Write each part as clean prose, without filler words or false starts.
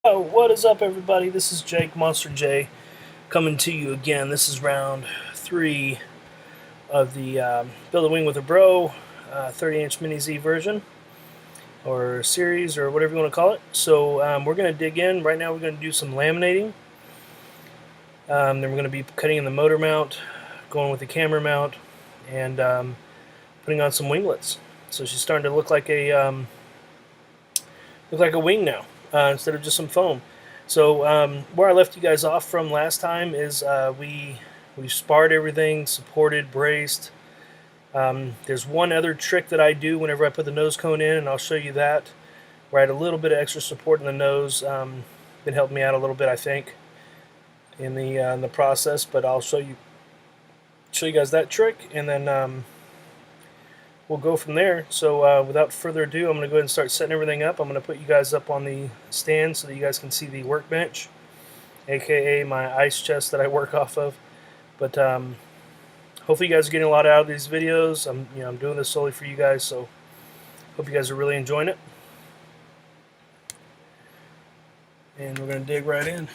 Oh, what is up, everybody? This is Jake Monster J coming to you again. This is round 3 of the Build a Wing with a Bro 30-inch Mini Z version, or series, or whatever you want to call it. So we're going to dig in. Right now we're going to do some laminating. Then we're going to be cutting in the motor mount, going with the camera mount, and putting on some winglets. So she's starting to look like a wing now, instead of just some foam. So where I left you guys off from last time is we sparred everything, supported, braced. There's one other trick that I do whenever I put the nose cone in, and I'll show you that, where I add a little bit of extra support in the nose. Been helping me out a little bit, I think, in the process. But I'll show you guys that trick, and then we'll go from there. So without further ado, I'm going to go ahead and start setting everything up. I'm going to put you guys up on the stand so that you guys can see the workbench, aka my ice chest that I work off of. But hopefully you guys are getting a lot out of these videos. I'm doing this solely for you guys, so hope you guys are really enjoying it. And we're going to dig right in.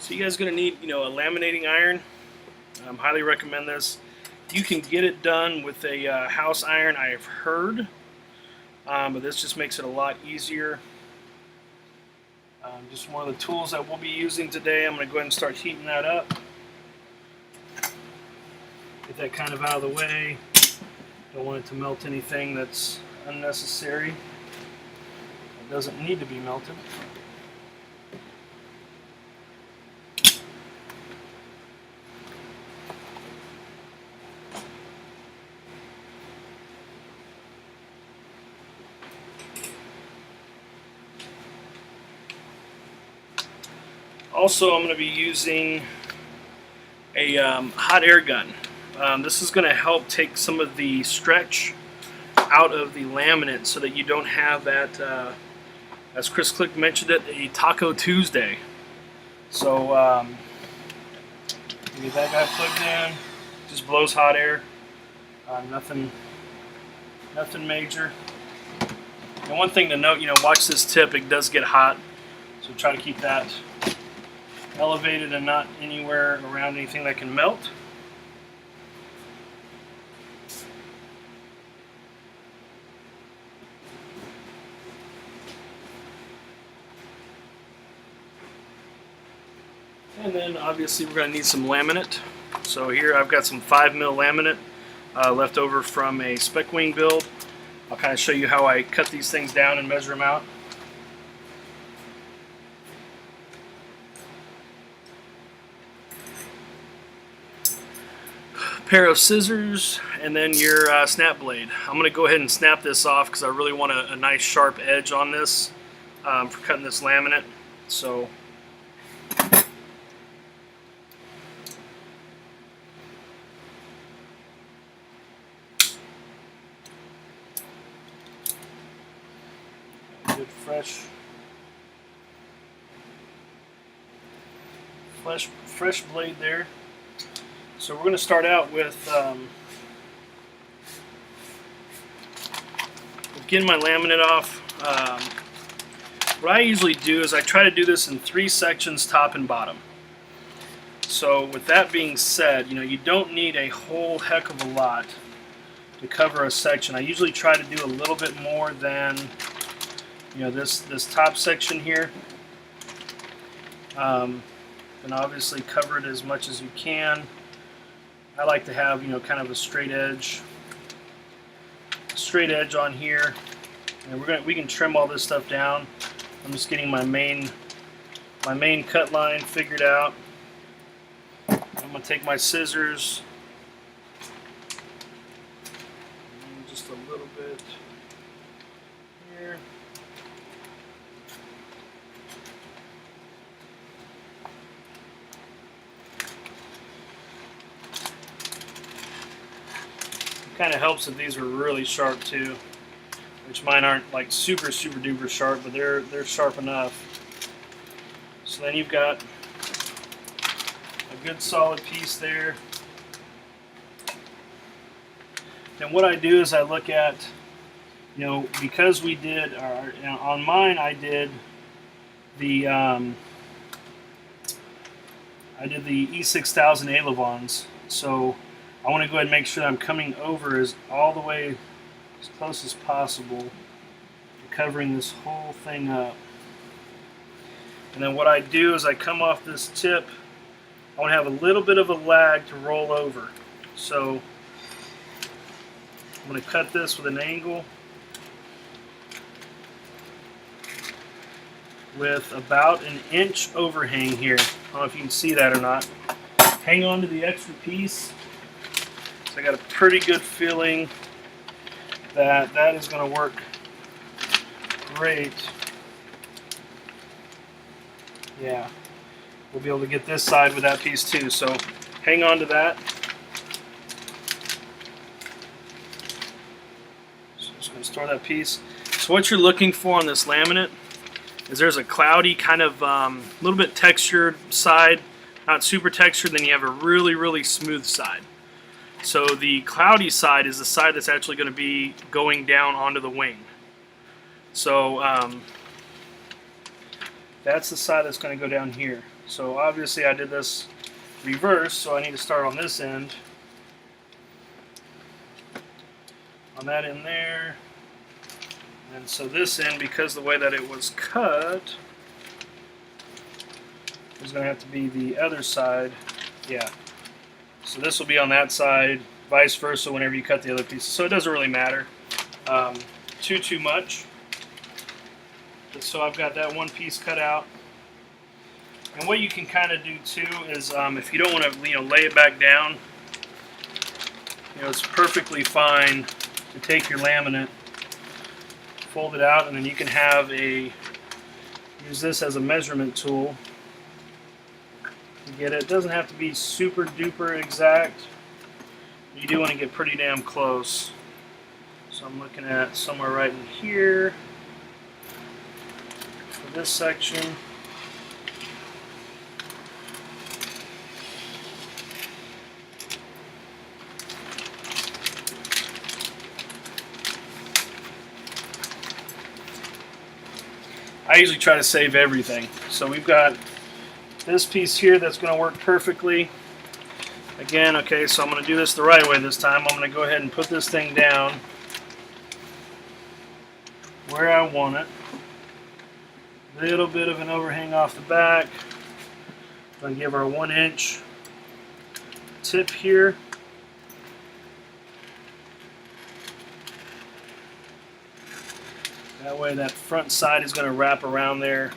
So you guys are going to need, a laminating iron. Highly recommend this. You can get it done with a house iron, I have heard, but this just makes it a lot easier. Just one of the tools that we'll be using today. I'm going to go ahead and start heating that up. Get that kind of out of the way. Don't want it to melt anything that's unnecessary. It doesn't need to be melted. Also, I'm going to be using a hot air gun. This is going to help take some of the stretch out of the laminate so that you don't have that, as Chris Click mentioned it, a Taco Tuesday. So get that guy plugged in. Just blows hot air. Nothing major. And one thing to note, watch this tip. It does get hot, so try to keep that elevated and not anywhere around anything that can melt. And then obviously we're going to need some laminate. So here I've got some 5mm laminate left over from a spec wing build. I'll kind of show you how I cut these things down and measure them out. Pair of scissors, and then your snap blade. I'm going to go ahead and snap this off because I really want a nice sharp edge on this for cutting this laminate. So good fresh blade there. So we're going to start out with getting my laminate off. What I usually do is I try to do this in 3 sections, top and bottom. So with that being said, you don't need a whole heck of a lot to cover a section. I usually try to do a little bit more than this top section here. And obviously cover it as much as you can. I like to have kind of a straight edge on here, and we can trim all this stuff down. I'm just getting my main cut line figured out. I'm gonna take my scissors, just a little bit here. Kind of helps that these are really sharp too, which mine aren't like super duper sharp, but they're sharp enough. So then you've got a good solid piece there. And what I do is I look at, you know, because we did our, you know, on mine I did the E6000 ailerons. So I want to go ahead and make sure that I'm coming over as all the way as close as possible, covering this whole thing up. And then what I do is I come off this tip. I want to have a little bit of a lag to roll over. So I'm going to cut this with an angle with about an inch overhang here. I don't know if you can see that or not. Hang on to the extra piece. So I got a pretty good feeling that that is going to work great. Yeah, we'll be able to get this side with that piece too. So hang on to that. So just going to store that piece. So what you're looking for on this laminate is there's a cloudy kind of little bit textured side, not super textured, then you have a really smooth side. So the cloudy side is the side that's actually going to be going down onto the wing. So that's the side that's going to go down here. So obviously I did this reverse, so I need to start on this end. On that end there. And so this end, because the way that it was cut, is going to have to be the other side. Yeah. So this will be on that side, vice versa whenever you cut the other pieces. So it doesn't really matter too much. So I've got that one piece cut out. And what you can kind of do too is if you don't want to, lay it back down, it's perfectly fine to take your laminate, fold it out, and then you can have use this as a measurement tool to get it. It doesn't have to be super duper exact. You do want to get pretty damn close. So I'm looking at somewhere right in here for this section. I usually try to save everything. So we've got this piece here that's going to work perfectly. Again, okay, so I'm going to do this the right way this time. I'm going to go ahead and put this thing down where I want it. A little bit of an overhang off the back. I'm going to give her a 1-inch tip here. That way that front side is going to wrap around there.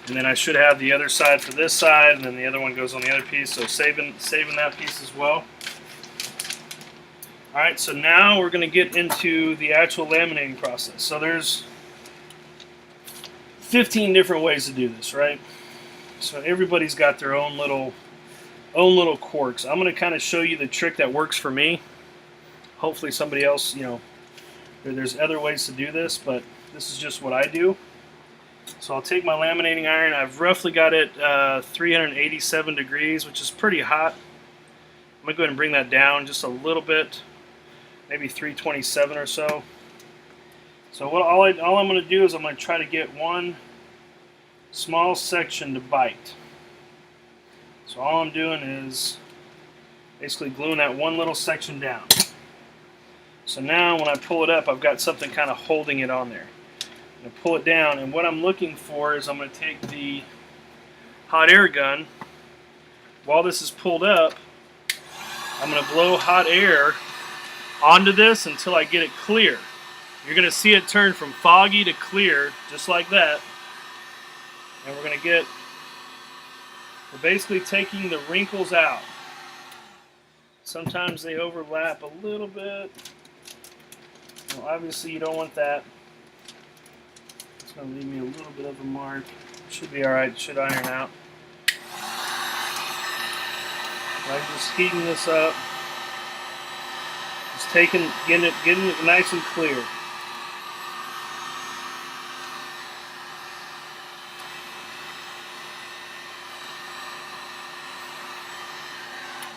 And then I should have the other side for this side, and then the other one goes on the other piece, so saving that piece as well. Alright, so now we're going to get into the actual laminating process. So there's 15 different ways to do this, right? So everybody's got their own little quirks. I'm going to kind of show you the trick that works for me. Hopefully somebody else, there's other ways to do this, but this is just what I do. So I'll take my laminating iron. I've roughly got it 387 degrees, which is pretty hot. I'm going to go ahead and bring that down just a little bit, maybe 327 or so. So all I'm going to do is I'm going to try to get one small section to bite. So all I'm doing is basically gluing that one little section down. So now when I pull it up, I've got something kind of holding it on there. I'm going to pull it down, and what I'm looking for is I'm going to take the hot air gun. While this is pulled up, I'm going to blow hot air onto this until I get it clear. You're going to see it turn from foggy to clear, just like that. And we're basically taking the wrinkles out. Sometimes they overlap a little bit. Well, obviously you don't want that. It's going to leave me a little bit of a mark. Should be alright, it should iron out. I'm just heating this up. Just Just getting it nice and clear.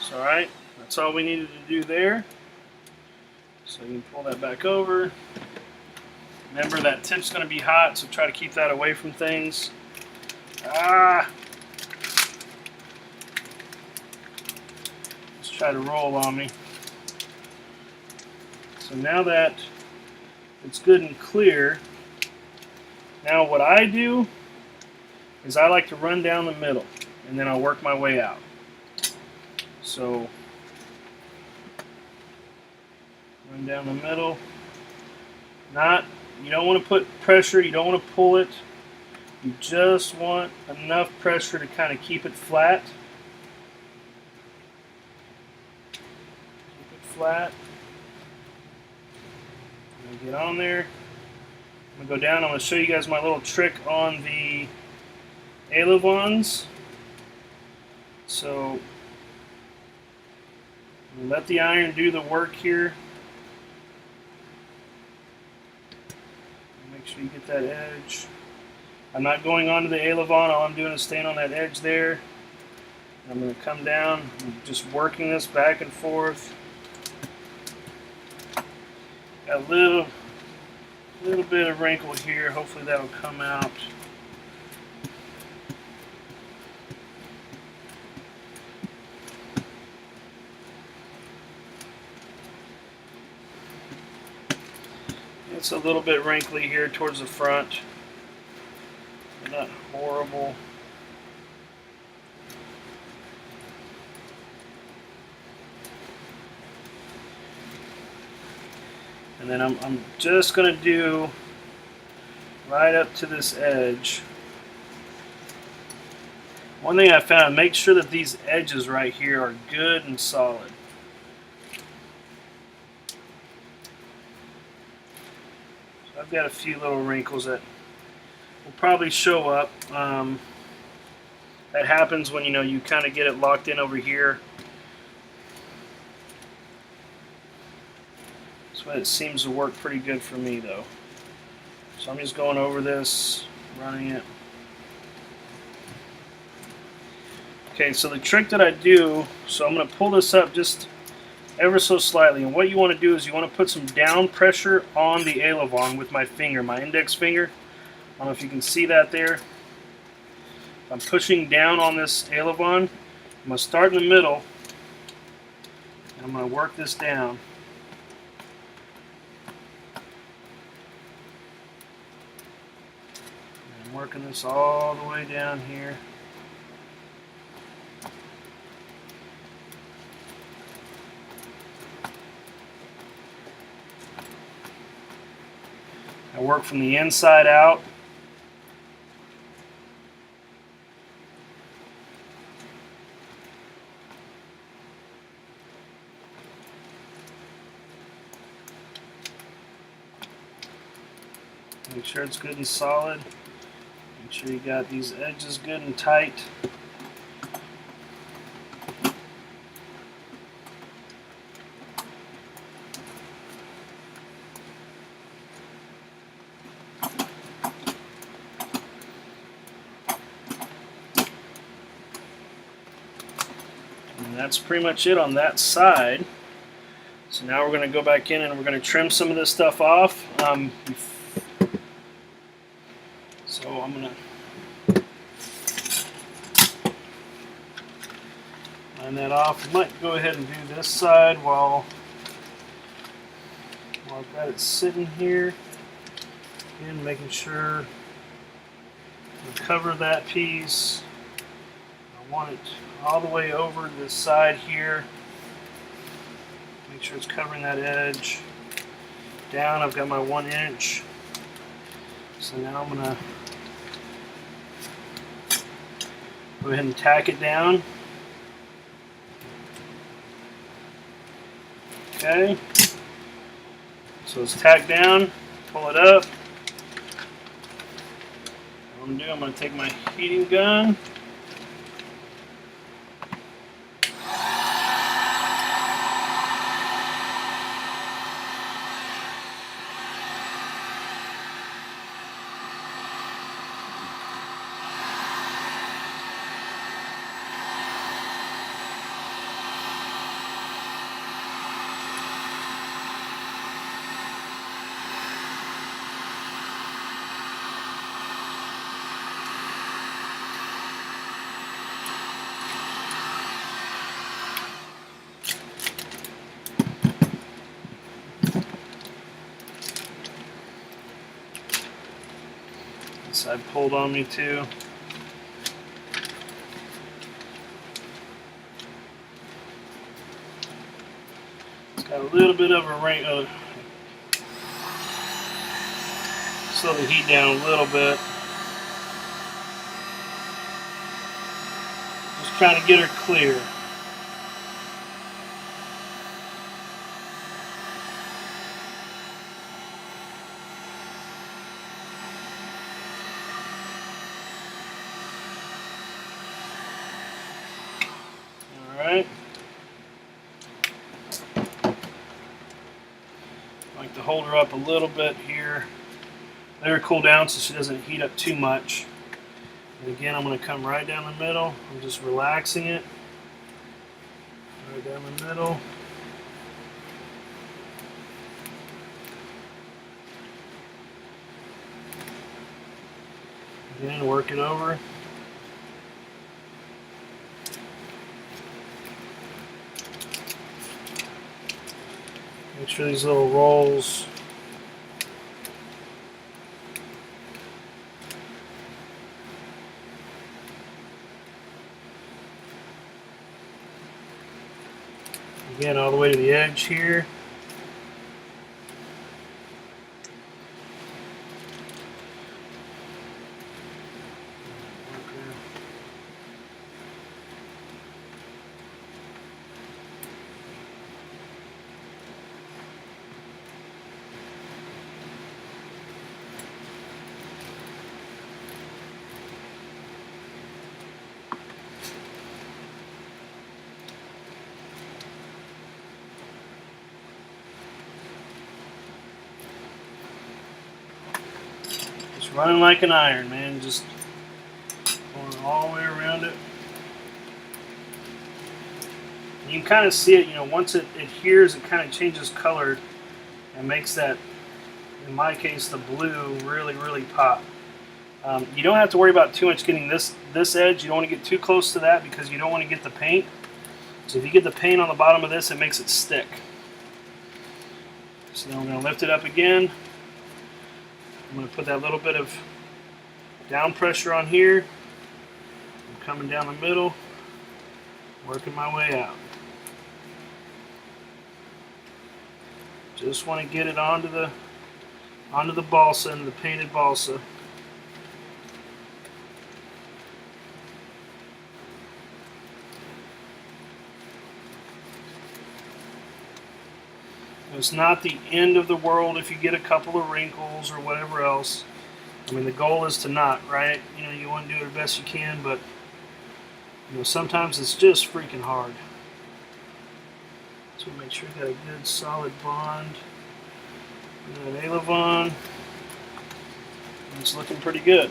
So, all right, that's all we needed to do there. So you can pull that back over. Remember that tip's going to be hot, so try to keep that away from things. Let's try to roll on me. So now that it's good and clear, now what I do is I like to run down the middle, and then I'll work my way out. So run down the middle. You don't want to put pressure, you don't want to pull it. You just want enough pressure to kind of keep it flat. Keep it flat. I'm going to get on there. I'm going to go down. I'm going to show you guys my little trick on the ailerons. So let the iron do the work here. Make sure you get that edge. I'm not going onto the aileron. All I'm doing is staying on that edge there. I'm going to come down, I'm just working this back and forth. Got a little bit of wrinkle here. Hopefully that'll come out. It's a little bit wrinkly here towards the front. Not horrible. And then I'm just going to do right up to this edge. One thing I found, make sure that these edges right here are good and solid. So I've got a few little wrinkles that will probably show up. That happens when you kind of get it locked in over here. This way it seems to work pretty good for me though. So I'm just going over this, running it. Okay, so the trick that I do, so I'm going to pull this up just ever so slightly, and what you want to do is you want to put some down pressure on the aileron with my finger, my index finger. I don't know if you can see that there. I'm pushing down on this aileron. I'm going to start in the middle, and I'm going to work this down. And I'm working this all the way down here. I work from the inside out. Make sure it's good and solid. Make sure you got these edges good and tight. And that's pretty much it on that side. So now we're going to go back in and we're going to trim some of this stuff off. So I'm going to line that off. I might go ahead and do this side while I've got it sitting here. Again, making sure to cover that piece. I want it all the way over to this side here. Make sure it's covering that edge. Down, I've got my 1 inch. So now I'm going to go ahead and tack it down. Okay. So it's tacked down. Pull it up. What I'm going to do, I'm going to take my heating gun. side pulled on me too. It's got a little bit of a rain. Slow the heat down a little bit. Just trying to get her clear. Alright. I like to hold her up a little bit here. Let her cool down so she doesn't heat up too much. And again, I'm going to come right down the middle. I'm just relaxing it. Right down the middle. Again, work it over. Make sure these little rolls again all the way to the edge here. Just running like an iron, man. Just going all the way around it. You can kind of see it, you know, once it adheres, it kind of changes color and makes that, in my case, the blue really, really pop. You don't have to worry about too much getting this edge. You don't want to get too close to that because you don't want to get the paint. So if you get the paint on the bottom of this, it makes it stick. So then we're going to lift it up again. I'm going to put that little bit of down pressure on here. I'm coming down the middle, working my way out. Just want to get it onto the balsa and the painted balsa. It's not the end of the world if you get a couple of wrinkles or whatever else. I mean, the goal is to not, right? You know, you want to do it the best you can, but you know, sometimes it's just freaking hard. So make sure you got a good solid bond. And that Alavon. It's looking pretty good.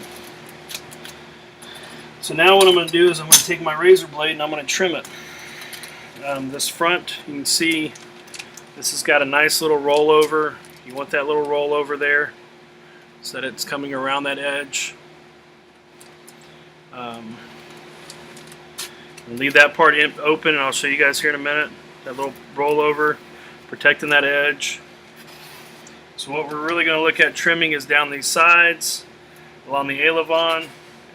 So now what I'm going to do is I'm going to take my razor blade and I'm going to trim it. This front, you can see this has got a nice little rollover. You want that little rollover there so that it's coming around that edge. Leave that part open, and I'll show you guys here in a minute. That little rollover, protecting that edge. So what we're really going to look at trimming is down these sides, along the Alavon.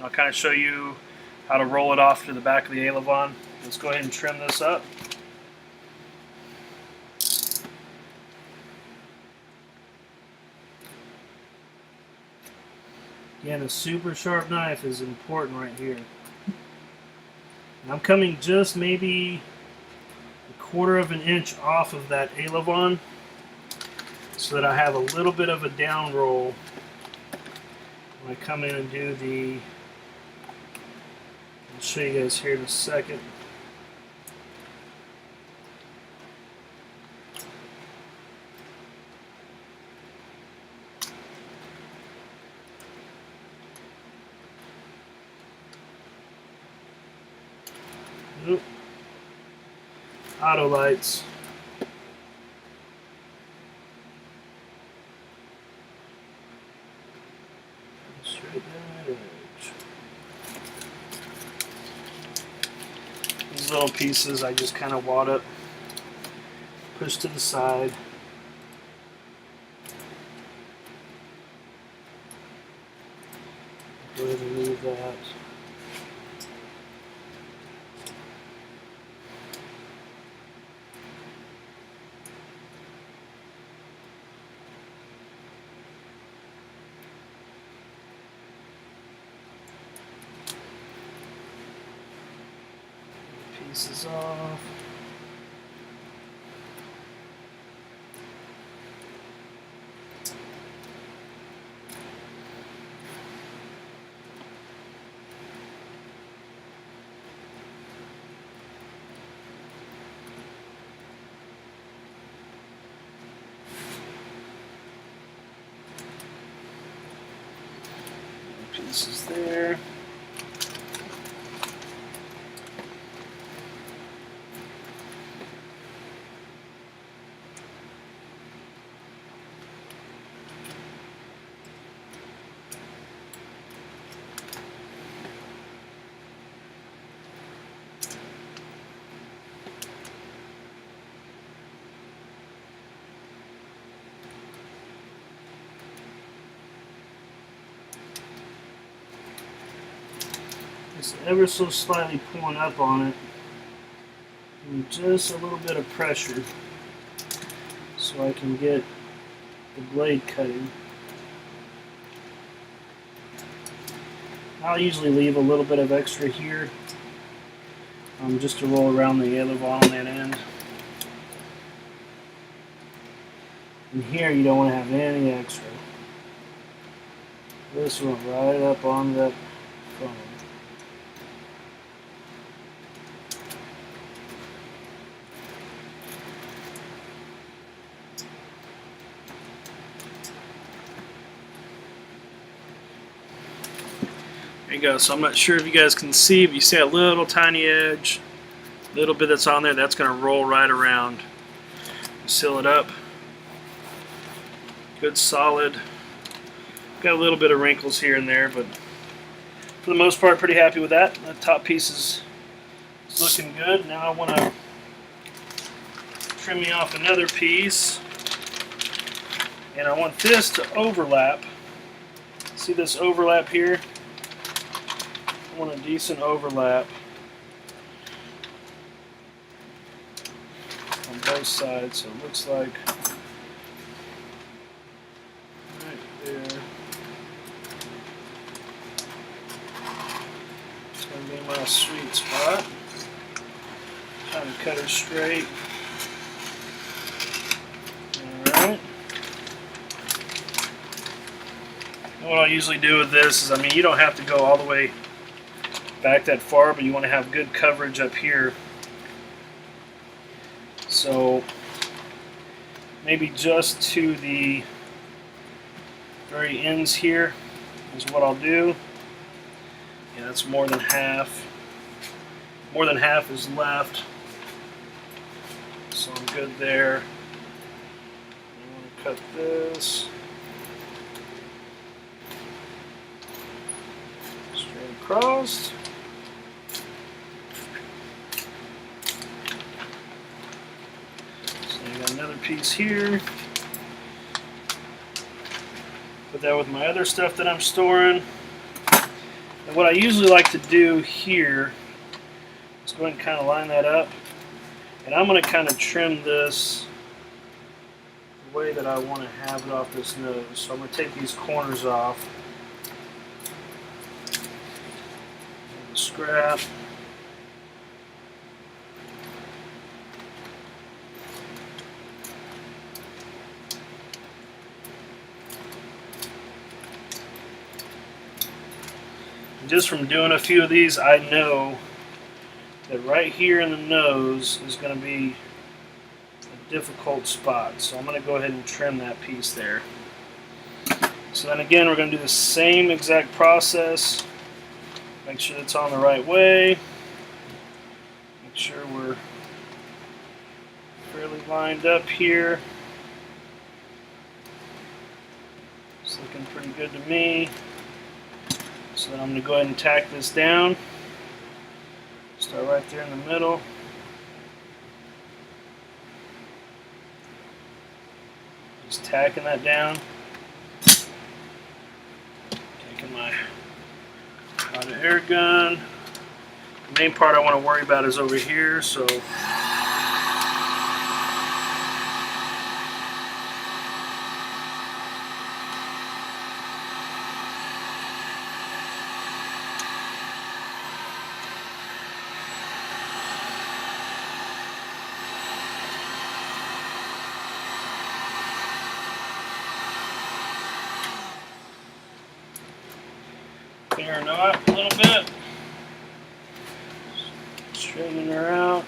I'll kind of show you how to roll it off to the back of the Alavon. Let's go ahead and trim this up. Again, a super sharp knife is important right here. And I'm coming just maybe a quarter of an inch off of that Alavon so that I have a little bit of a down roll when I come in and do the, I'll show you guys here in a second. Oop. Auto lights. Straight down that edge. These little pieces I just kind of wad up, push to the side. pieces off. Pieces there. Just ever so slightly pulling up on it, and just a little bit of pressure so I can get the blade cutting. I'll usually leave a little bit of extra here just to roll around the aileron on that end. And here you don't want to have any extra. This went right up on that foam. There you go. So I'm not sure if you guys can see, but you see that little tiny edge, little bit that's on there, that's going to roll right around. Seal it up. Good solid. Got a little bit of wrinkles here and there, but for the most part, pretty happy with that. The top piece is looking good. Now I want to trim me off another piece, and I want this to overlap. See this overlap here? I want a decent overlap on both sides, so it looks like right there. It's going to be my sweet spot. Trying to cut her straight. Alright. What I'll usually do with this is, I mean, you don't have to go all the way back that far, but you want to have good coverage up here. So maybe just to the very ends here is what I'll do. Yeah, that's more than half. More than half is left. So I'm good there. I want to cut this straight across. Another piece here. Put that with my other stuff that I'm storing. And what I usually like to do here is go ahead and kind of line that up. And I'm going to kind of trim this the way that I want to have it off this nose. So I'm going to take these corners off. The scrap. Just from doing a few of these, I know that right here in the nose is going to be a difficult spot. So I'm going to go ahead and trim that piece there. So then again, we're going to do the same exact process. Make sure it's on the right way. Make sure we're fairly lined up here. It's looking pretty good to me. So then I'm going to go ahead and tack this down. Start right there in the middle. Just tacking that down. Taking my hot air gun. The main part I want to worry about is over here, so her up a little bit. Straighten her out.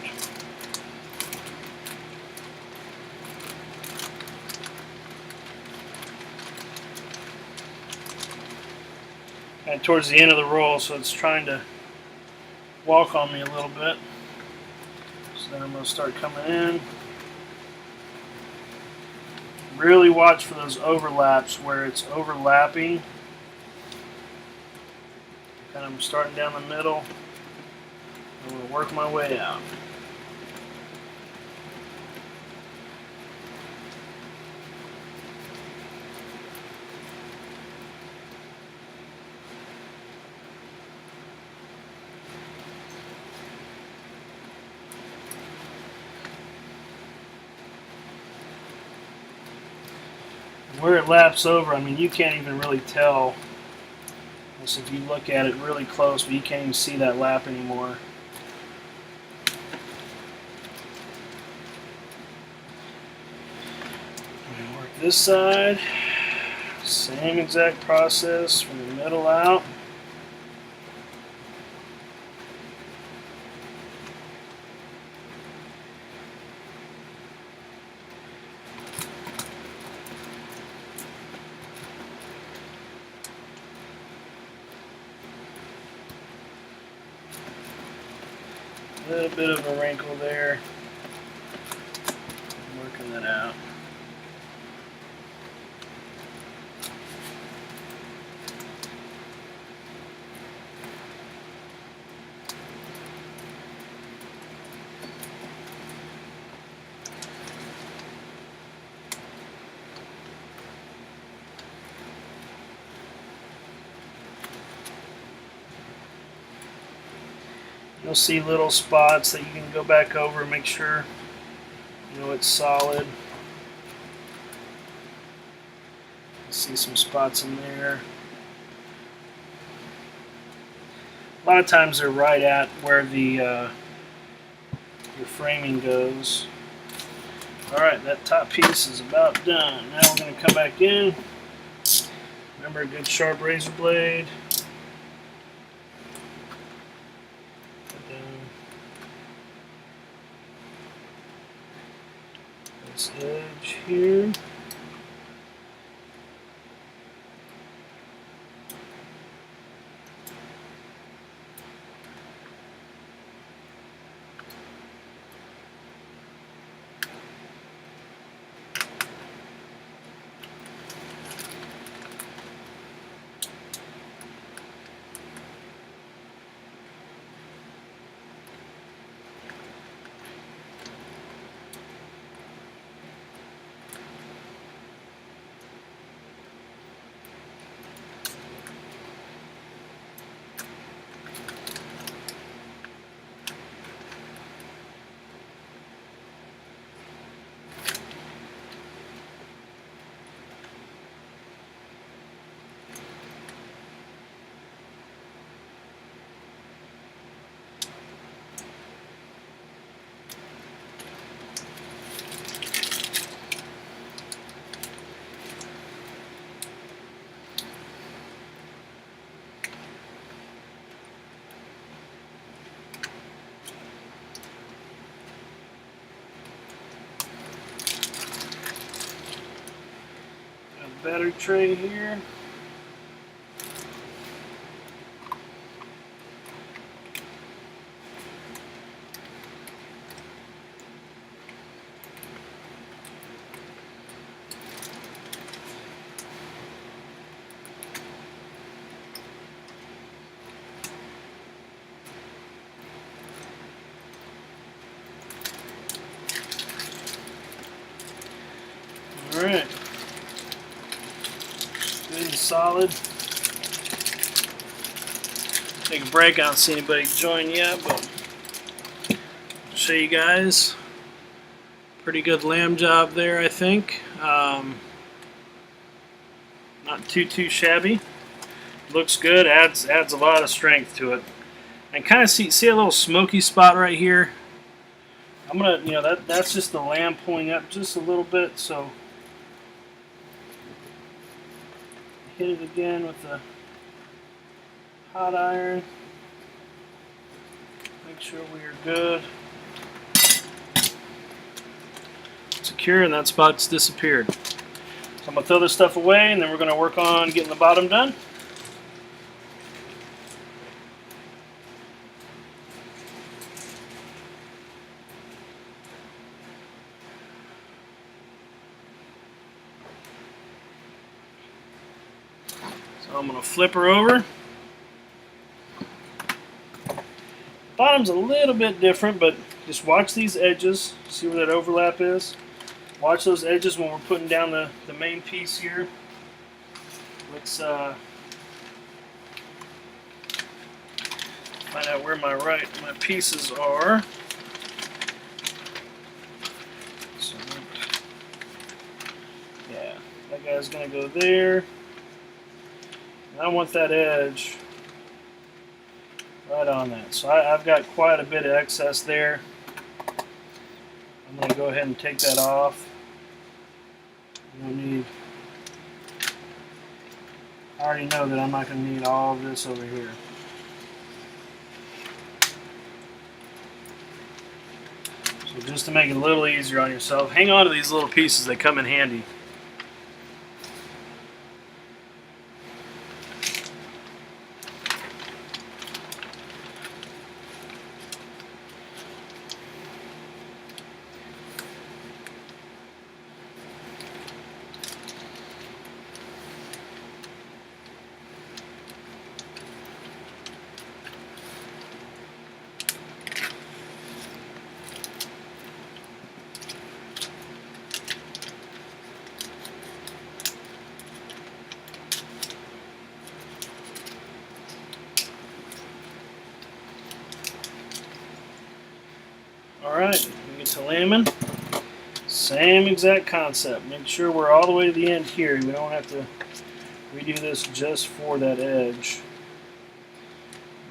And towards the end of the roll, so it's trying to walk on me a little bit. So then I'm going to start coming in. Really watch for those overlaps where it's overlapping. And I'm starting down the middle. I'm going to work my way out. Where it laps over, I mean, you can't even really tell. So if you look at it really close, but you can't even see that lap anymore. Work this side. Same exact process from the middle out. A little bit of a wrinkle there. I'm working that out. You'll see little spots that you can go back over and make sure you know it's solid. See some spots in there. A lot of times they're right at where the your framing goes. Alright, that top piece is about done. Now we're going to come back in. Remember a good sharp razor blade. This edge here. Battery tray here. All right. Good and solid. Take a break. I don't see anybody join yet, but I'll show you guys. Pretty good lamb job there, I think. Not too shabby. Looks good. Adds a lot of strength to it. And kind of see a little smoky spot right here. I'm gonna, that's just the lamb pulling up just a little bit. So hit it again with the hot iron. Make sure we are good. Secure, and that spot's disappeared. So I'm going to throw this stuff away, and then we're going to work on getting the bottom done. So I'm going to flip her over. Bottom's a little bit different, but just watch these edges. See where that overlap is? Watch those edges when we're putting down the main piece here. Let's find out where my pieces are. So, yeah, that guy's going to go there. And I want that edge right on that. So I've got quite a bit of excess there. I'm going to go ahead and take that off. I already know that I'm not going to need all of this over here. So just to make it a little easier on yourself, hang on to these little pieces. They come in handy. Alright, we get to lambing. Same exact concept. Make sure we're all the way to the end here. We don't have to redo this just for that edge.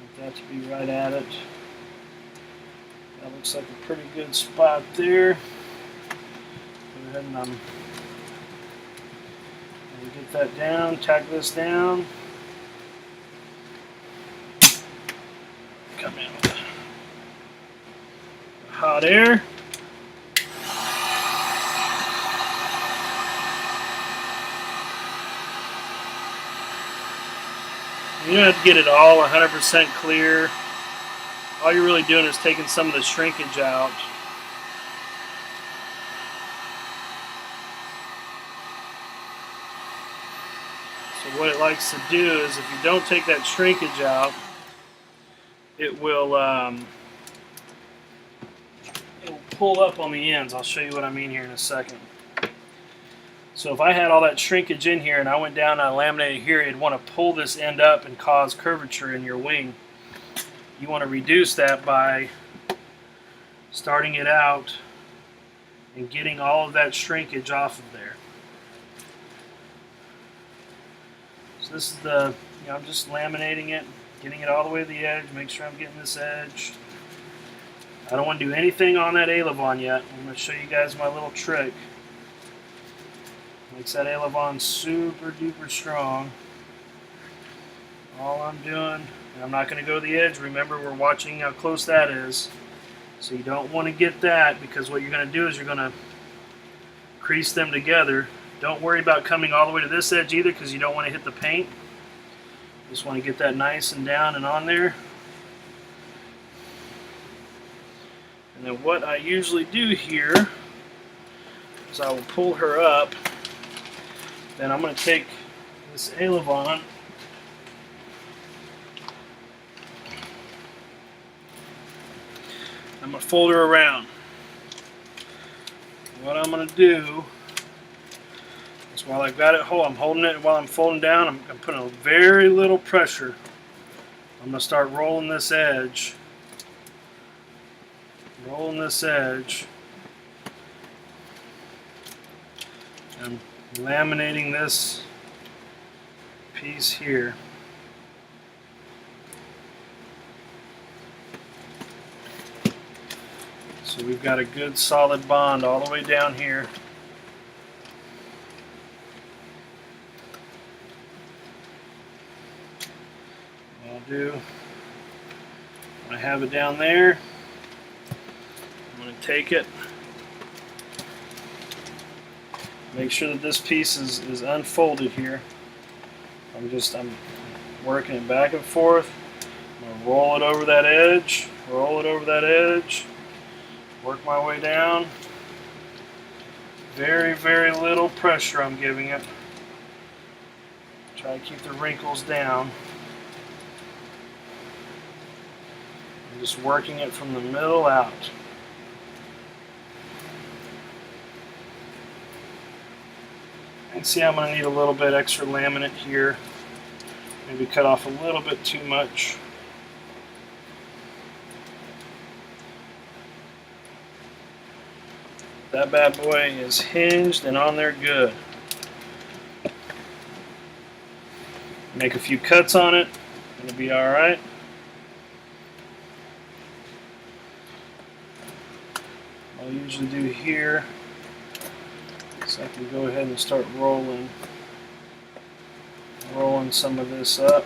Want that to be right at it. That looks like a pretty good spot there. Go ahead and get that down, tack this down. Come in with hot air. You don't have to get it all 100% clear. All you're really doing is taking some of the shrinkage out. So what it likes to do is, if you don't take that shrinkage out, it will pull up on the ends. I'll show you what I mean here in a second. So if I had all that shrinkage in here and I went down and I laminated here, you'd want to pull this end up and cause curvature in your wing. You want to reduce that by starting it out and getting all of that shrinkage off of there. So this is I'm just laminating it, getting it all the way to the edge, make sure I'm getting this edge. I don't want to do anything on that aileron yet. I'm going to show you guys my little trick. Makes that aileron super duper strong. All I'm doing, and I'm not going to go to the edge. Remember, we're watching how close that is. So you don't want to get that, because what you're going to do is you're going to crease them together. Don't worry about coming all the way to this edge either, because you don't want to hit the paint. Just want to get that nice and down and on there. And then what I usually do here is I will pull her up. Then I'm going to take this aileron I'm going to fold her around. What I'm going to do is, while I've got it I'm holding it while I'm folding down, I'm putting a very little pressure. I'm going to start rolling this edge. Rolling this edge. I'm laminating this piece here. So we've got a good solid bond all the way down here. do, when I have it down there, I'm going to take it, make sure that this piece is unfolded here. I'm working it back and forth. I'm going to roll it over that edge, roll it over that edge, work my way down. Very, very little pressure I'm giving it. Try to keep the wrinkles down. I'm just working it from the middle out. And see, I'm going to need a little bit extra laminate here. Maybe cut off a little bit too much. That bad boy is hinged and on there good. Make a few cuts on it, it'll be alright. I'll usually do here, so I can go ahead and start rolling some of this up.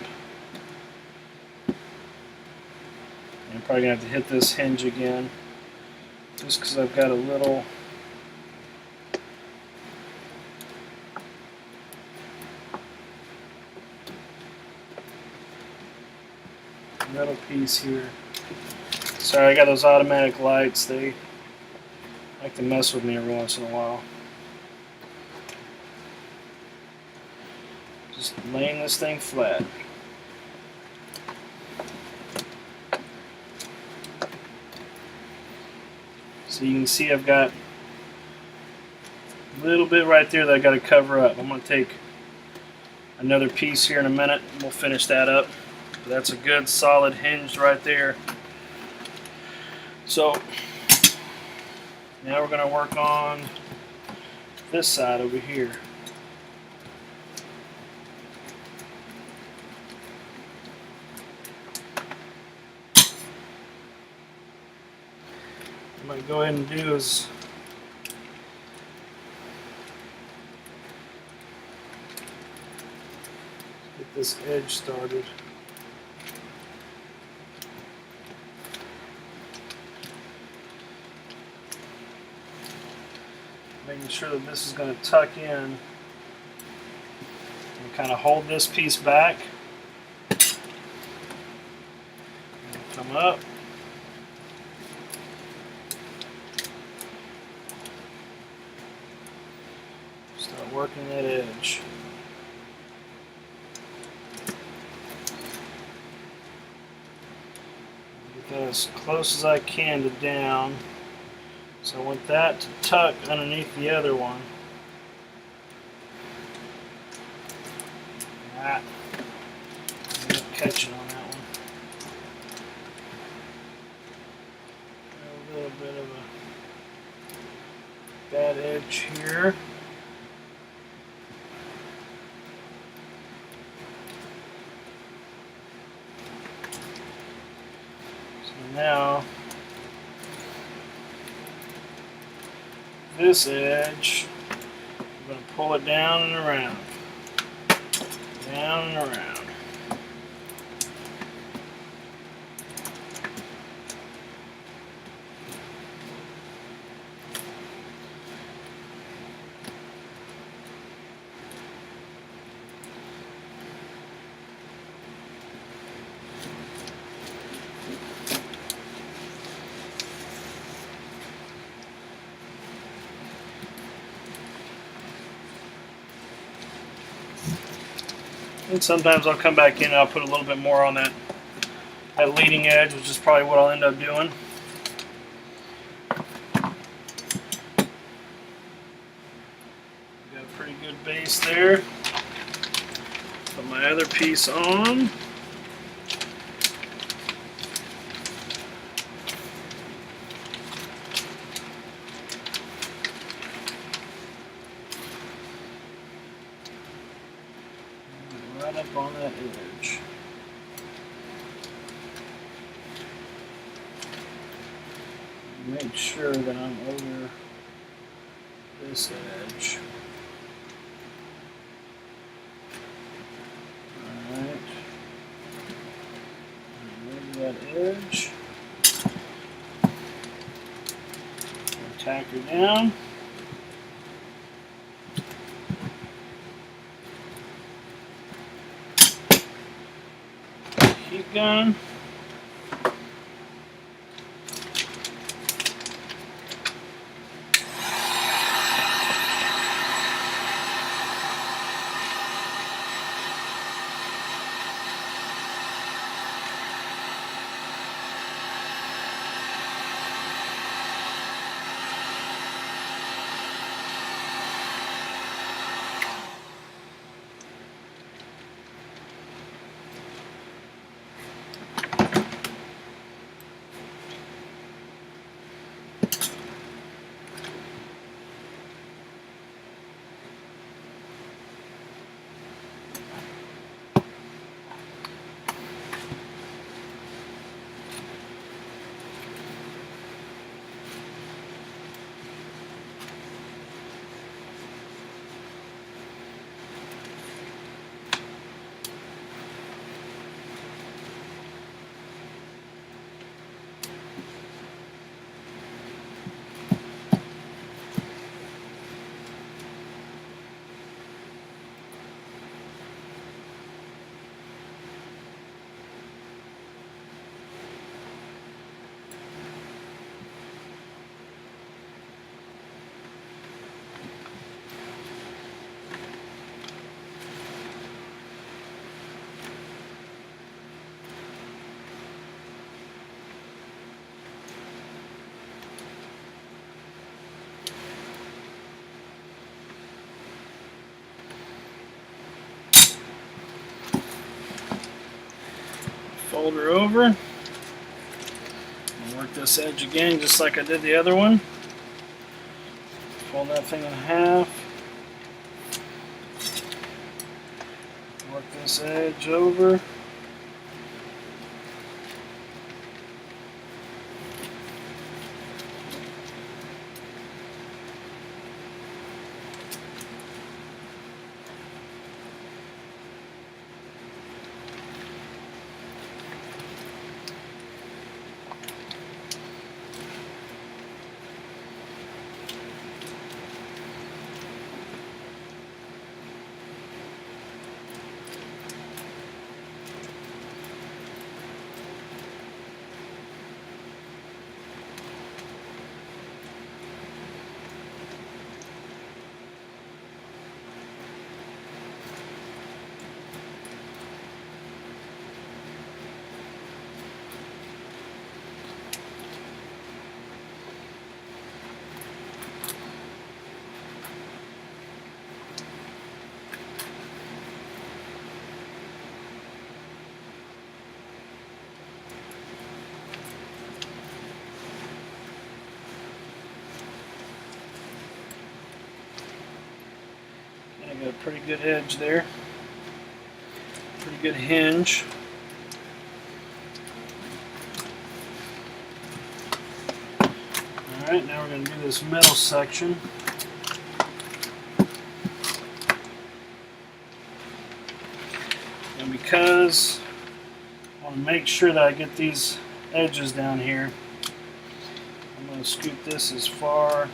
I'm probably going to have to hit this hinge again, just because I've got a little metal piece here. Sorry, I got those automatic lights. They like to mess with me every once in a while. Just laying this thing flat. So you can see I've got a little bit right there that I got to cover up. I'm going to take another piece here in a minute and we'll finish that up. But that's a good solid hinge right there. So now we're going to work on this side over here. What I might go ahead and do is get this edge started. Making sure that this is going to tuck in and kind of hold this piece back. And come up. Start working that edge. Get that as close as I can to down. So I want that to tuck underneath the other one. I'm not catching on that one. A little bit of a bad edge here. So now this edge, I'm going to pull it down and around. Down and around. And sometimes I'll come back in and I'll put a little bit more on that leading edge, which is probably what I'll end up doing. Got a pretty good base there. Put my other piece on. Right up on that edge. Make sure that I'm over this edge. Alright. that edge. Tack her down. Heat gun. Fold her over and work this edge again just like I did the other one. Fold that thing in half. Work this edge over. I got a pretty good edge there. Pretty good hinge. Alright, now we're going to do this middle section. And because I want to make sure that I get these edges down here, I'm going to scoot this as far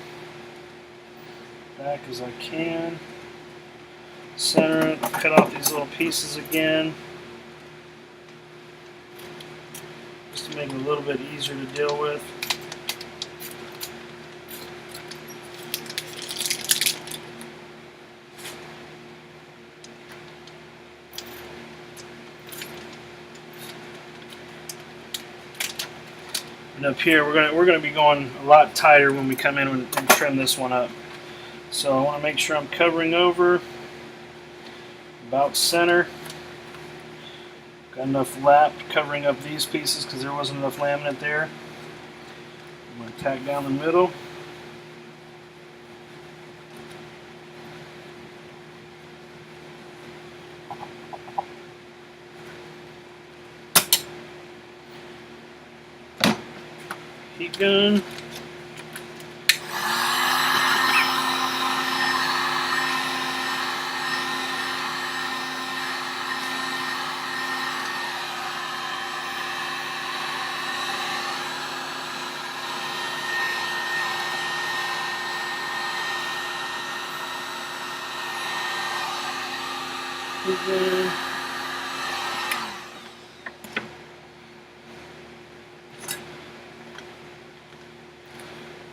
back as I can. Center it, cut off these little pieces again, just to make it a little bit easier to deal with. And up here, we're gonna be going a lot tighter when we come in and trim this one up. So I want to make sure I'm covering over about center. Got enough lap covering up these pieces because there wasn't enough laminate there. I'm going to tack down the middle. Heat gun. Again.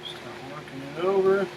Start working it over.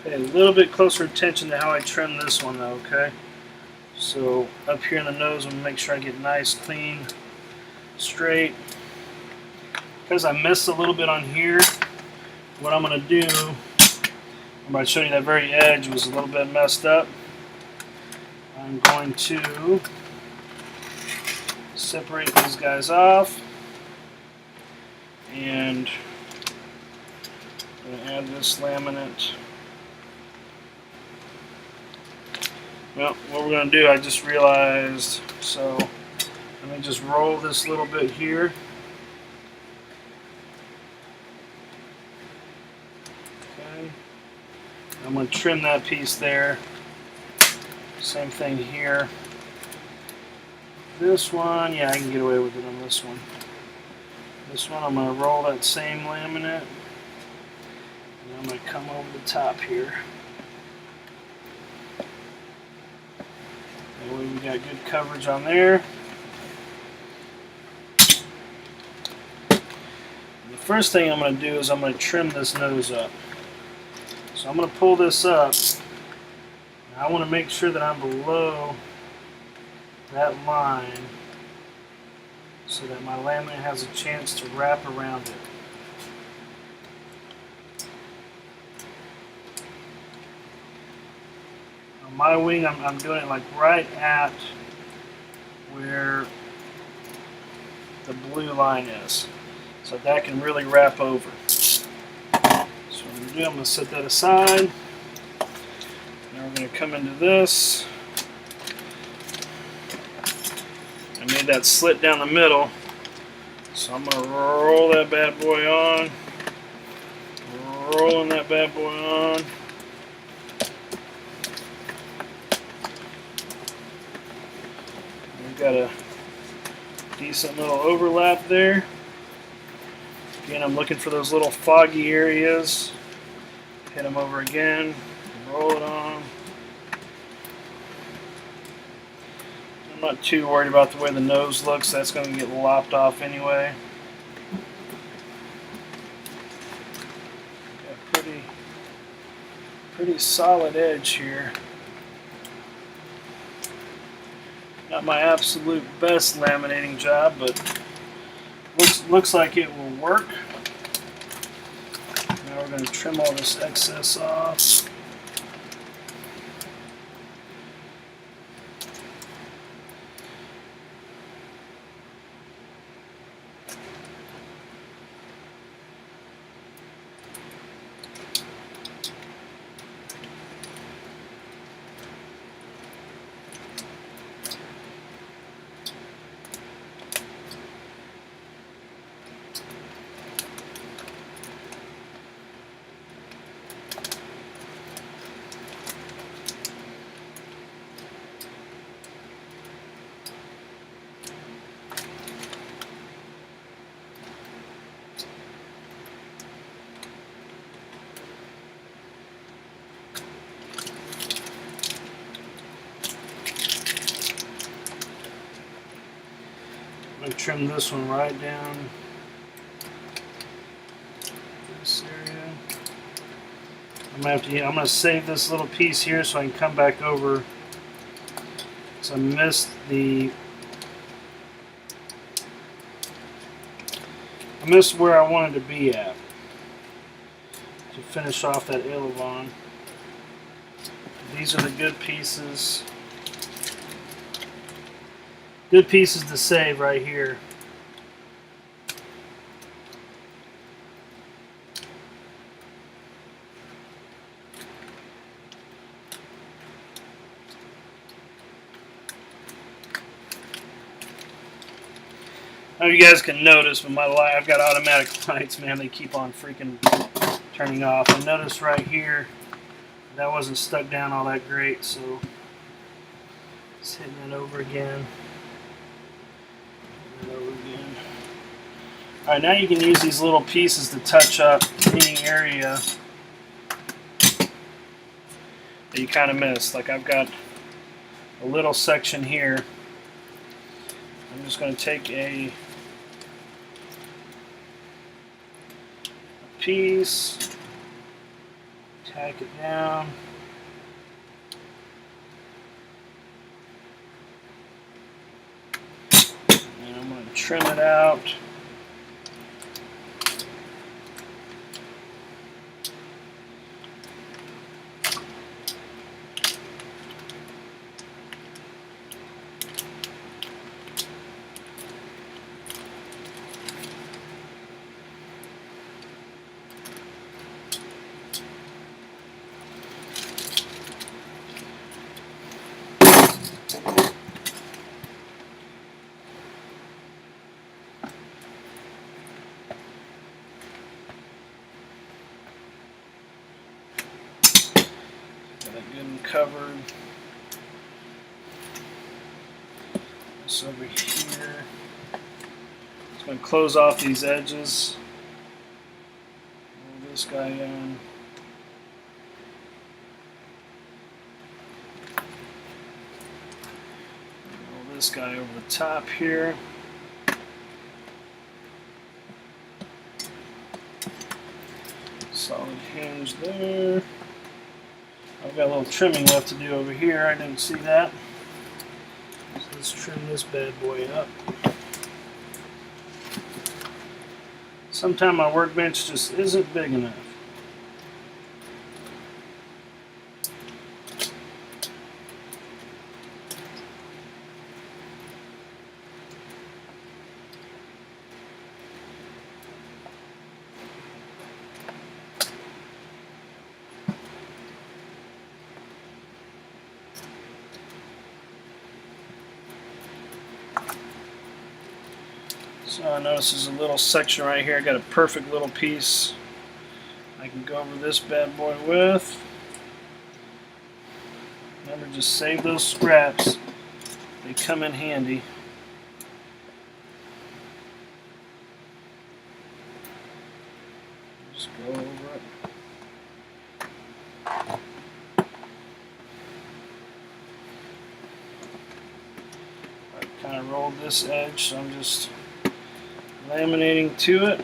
Pay a little bit closer attention to how I trim this one though, okay? So up here in the nose, I'm going to make sure I get nice, clean, straight. Because I missed a little bit on here, what I'm going to do, I'm going to show you that very edge was a little bit messed up. I'm going to separate these guys off and I'm going to add this laminate. Well, what we're going to do, I just realized, so let me just roll this little bit here. Okay. I'm going to trim that piece there. Same thing here. This one, yeah, I can get away with it on this one. This one, I'm going to roll that same laminate. And I'm going to come over the top here. That way we got good coverage on there. The first thing I'm going to do is I'm going to trim this nose up. So I'm going to pull this up. I want to make sure that I'm below that line so that my laminate has a chance to wrap around it. On my wing, I'm doing it like right at where the blue line is, so that can really wrap over. So what I'm going to do, I'm going to set that aside. Now we're going to come into this. I made that slit down the middle, so I'm going to roll that bad boy on. Rolling that bad boy on. We've got a decent little overlap there. Again, I'm looking for those little foggy areas. Hit them over again. Roll it on. I'm not too worried about the way the nose looks. That's going to get lopped off anyway. Got a pretty solid edge here. Not my absolute best laminating job, but looks like it will work. Now we're going to trim all this excess off. I'm going to trim this one right down this area. I'm going to save this little piece here so I can come back over. So I missed the I missed where I wanted to be at to finish off that aileron. These are the good pieces. Good pieces to save right here. Now you guys can notice with my light, I've got automatic lights, man, they keep on freaking turning off. And notice right here, that wasn't stuck down all that great, so just hitting that over again. Alright, now you can use these little pieces to touch up any area that you kind of missed. Like I've got a little section here. I'm just going to take a piece, tack it down. And I'm going to trim it out. Good and covered. This over here. Just going to close off these edges. Roll this guy in. Roll this guy over the top here. Solid hinge there. I've got a little trimming left to do over here. I didn't see that. So let's trim this bad boy up. Sometimes my workbench just isn't big enough. So I notice there's a little section right here. I got a perfect little piece I can go over this bad boy with. Remember, just save those scraps. They come in handy. Just go over it. I kind of rolled this edge, so I'm just laminating to it.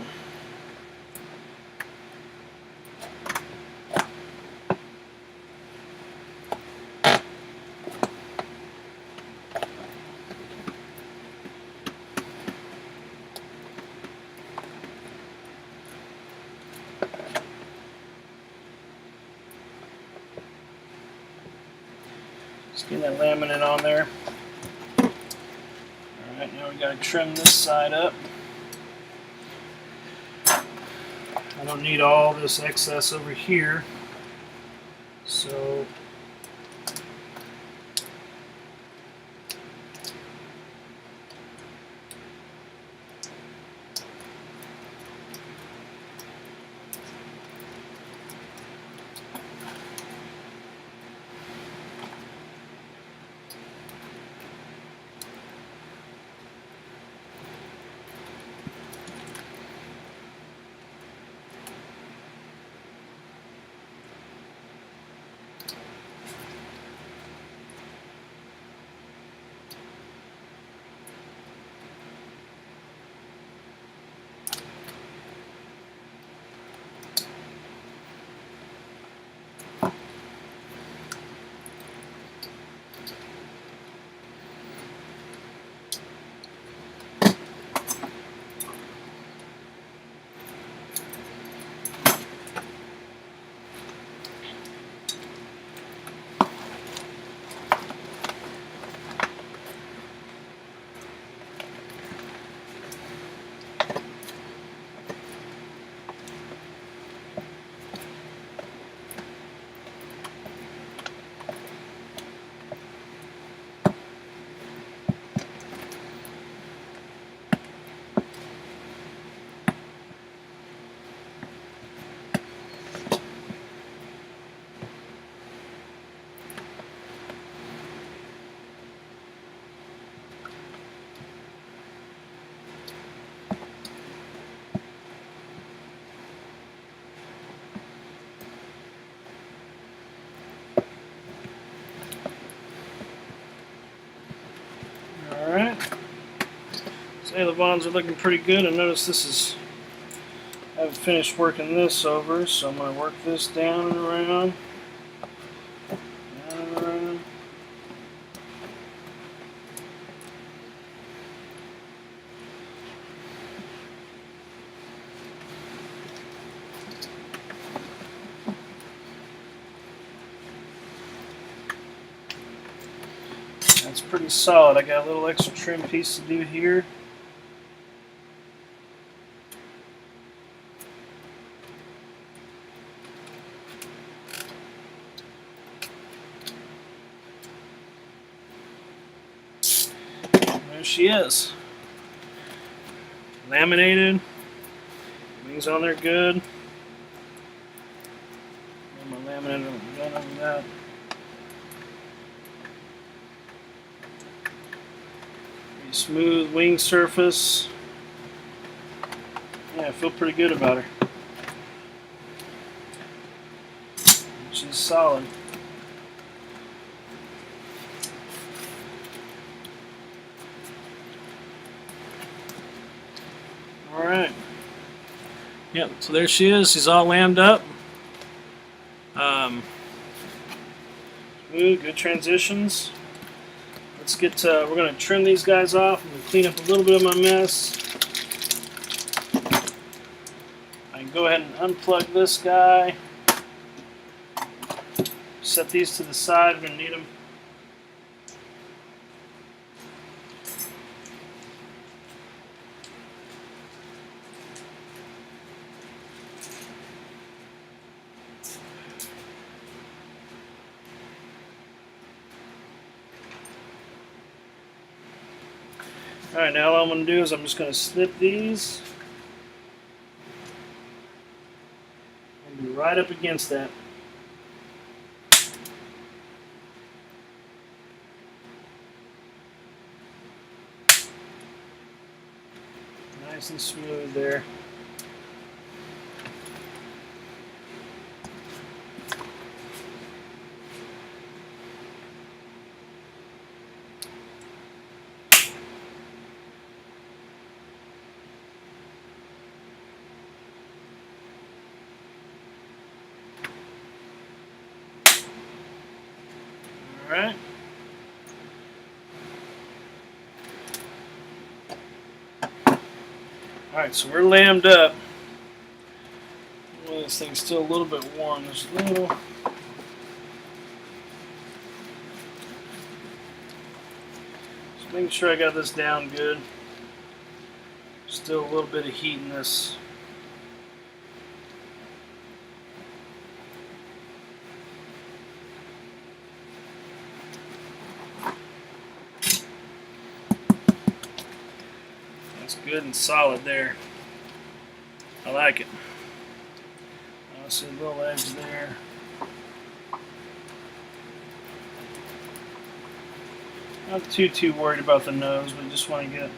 Just get that laminate on there. Alright, now we got to trim this side up. I don't need all this excess over here, so Alright. So ailerons are looking pretty good. I notice this is, I haven't finished working this over, so I'm going to work this down and around. Down and around. That's pretty solid. I got a little extra trim piece to do here. There she is. Laminated. Wings on there good. And my laminated done over that. Pretty smooth wing surface. Yeah, I feel pretty good about her. She's solid. Alright. Yep, so there she is. She's all lammed up. Smooth, good transitions. Let's get to, we're going to trim these guys off. I'm going to clean up a little bit of my mess. I can go ahead and unplug this guy. Set these to the side. We're going to need them. Alright, now all I'm going to do is I'm just going to snip these and be right up against that. Nice and smooth there. Alright. Alright, so we're lammed up. Well, this thing's still a little bit warm. There's a little. Just making sure I got this down good. Still a little bit of heat in this. Good and solid there. I like it. I see a little edge there. Not too worried about the nose, but just want to get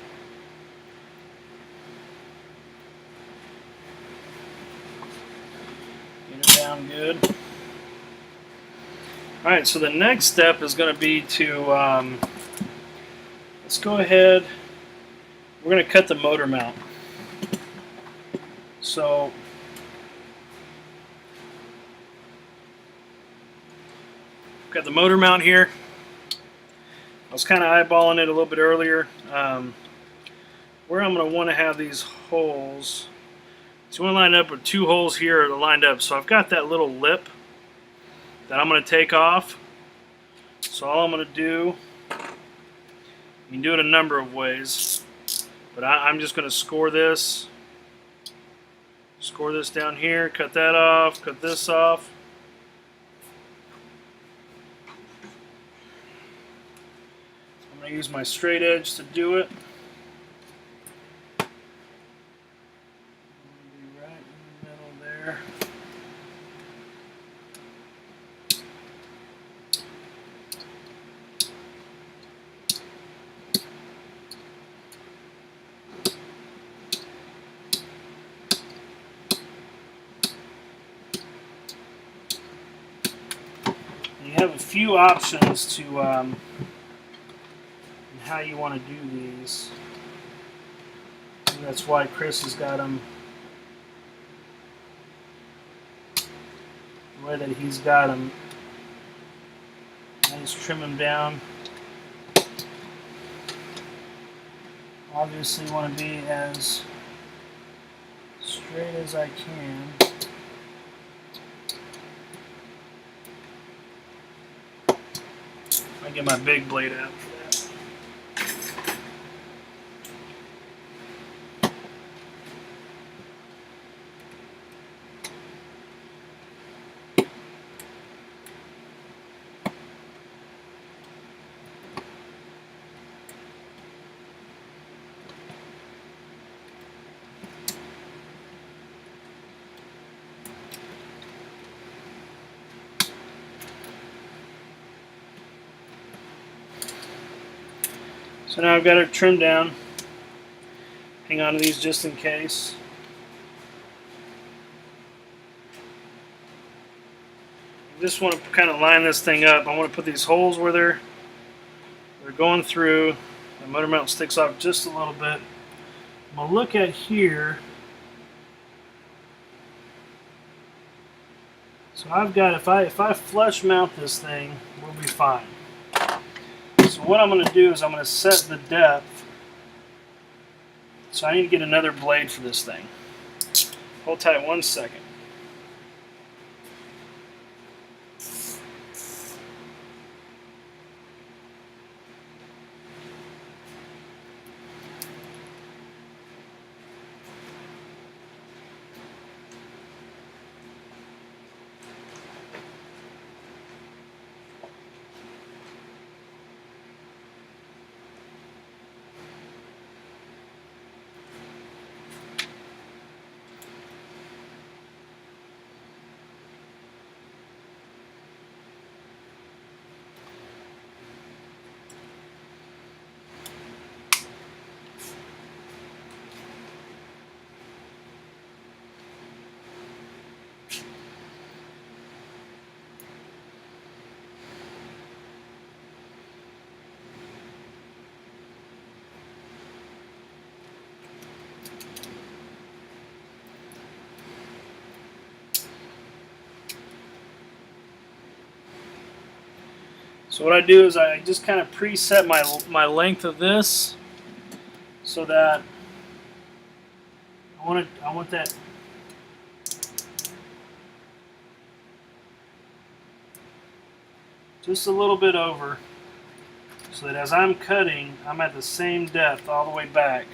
it down good. Alright, so the next step is going to be to let's go ahead. We're going to cut the motor mount. So got the motor mount here. I was kind of eyeballing it a little bit earlier. Where I'm going to want to have these holes. So you want to line up with two holes here that are lined up. So I've got that little lip that I'm going to take off. So all I'm going to do, you can do it a number of ways. But I'm just going to score this down here, cut that off, cut this off. I'm going to use my straight edge to do it. Be right in the middle there. You have a few options to how you want to do these. And that's why Chris has got them the way that he's got them. Nice, trim them down. Obviously want to be as straight as I can. I get my big blade out for that. So now I've got it trimmed down. Hang on to these just in case. I just want to kind of line this thing up. I want to put these holes where they're going through. The motor mount sticks off just a little bit. I'm going to look at here. So I've got, if I flush mount this thing, we'll be fine. So what I'm going to do is I'm going to set the depth. So I need to get another blade for this thing. Hold tight 1 second. So what I do is I just kind of preset my length of this so that I want that just a little bit over, so that as I'm cutting, I'm at the same depth all the way back.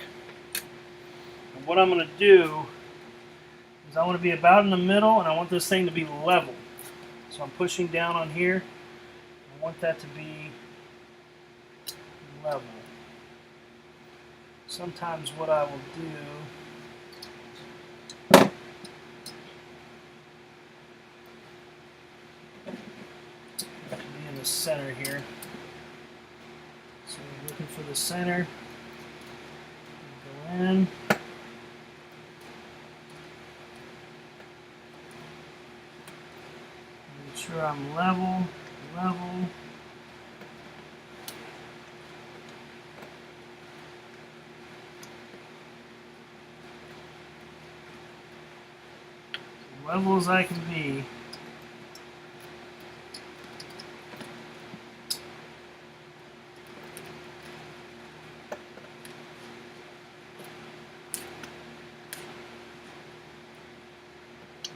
And what I'm going to do is I want to be about in the middle, and I want this thing to be level. So I'm pushing down on here. I want that to be level. Sometimes what I will do to be in the center here. So we're looking for the center. Go in. Make sure I'm level. Level as I can be.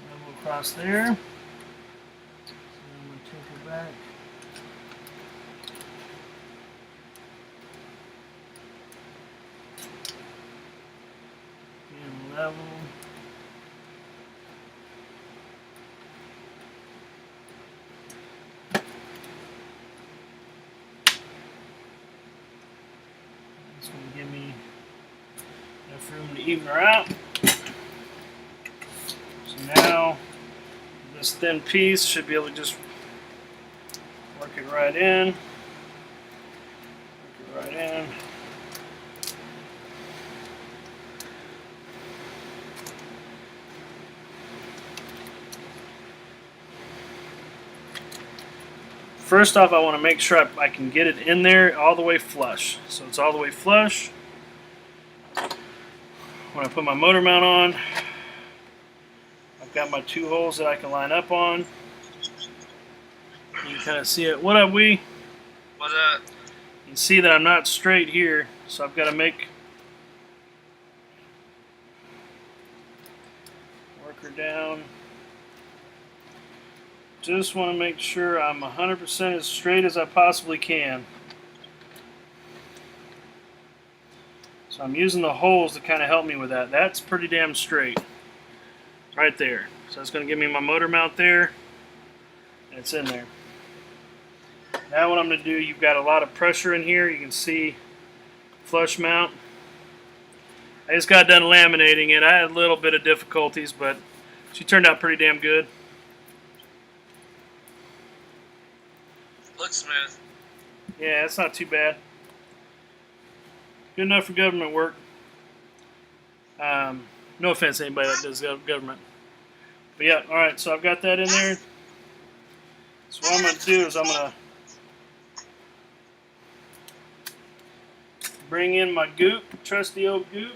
Level across there. So I'm going to take it back. And level. It's going to give me enough room to even her out. So now this thin piece should be able to just work it right in. Work it right in. first off, I want to make sure I can get it in there all the way flush. So it's all the way flush. When I put my motor mount on, I've got my 2 holes that I can line up on. You can kind of see it. What up, Wee? What up? You can see that I'm not straight here, so I've got to work her down. Just want to make sure I'm 100% as straight as I possibly can. So I'm using the holes to kind of help me with that. That's pretty damn straight. Right there. So that's going to give me my motor mount there. And it's in there. Now what I'm going to do, you've got a lot of pressure in here. You can see flush mount. I just got done laminating it. I had a little bit of difficulties, but she turned out pretty damn good. Looks smooth. Yeah, it's not too bad. Good enough for government work. No offense to anybody that does government. But yeah, alright, so I've got that in there. So what I'm going to do is I'm going to bring in my goop, trusty old goop.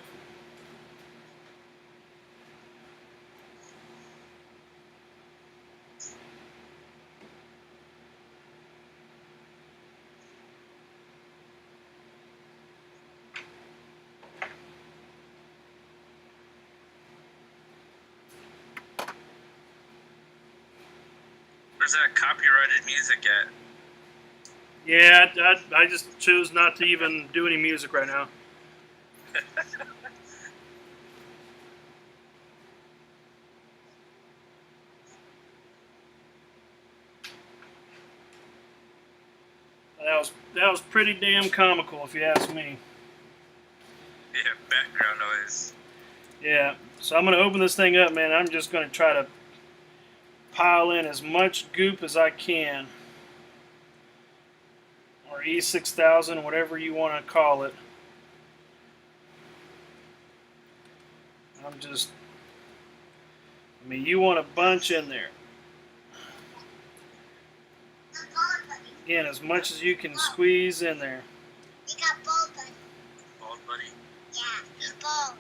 Where's that copyrighted music at? Yeah, I just chose not to even do any music right now. That was pretty damn comical, if you ask me. Yeah, background noise. Yeah, so I'm going to open this thing up, man. I'm just going to try to pile in as much goop as I can. Or E6000, whatever you want to call it. I mean, you want a bunch in there. Again, as much as you can squeeze in there. You got bald, buddy. Bald, buddy? Yeah, he's bald.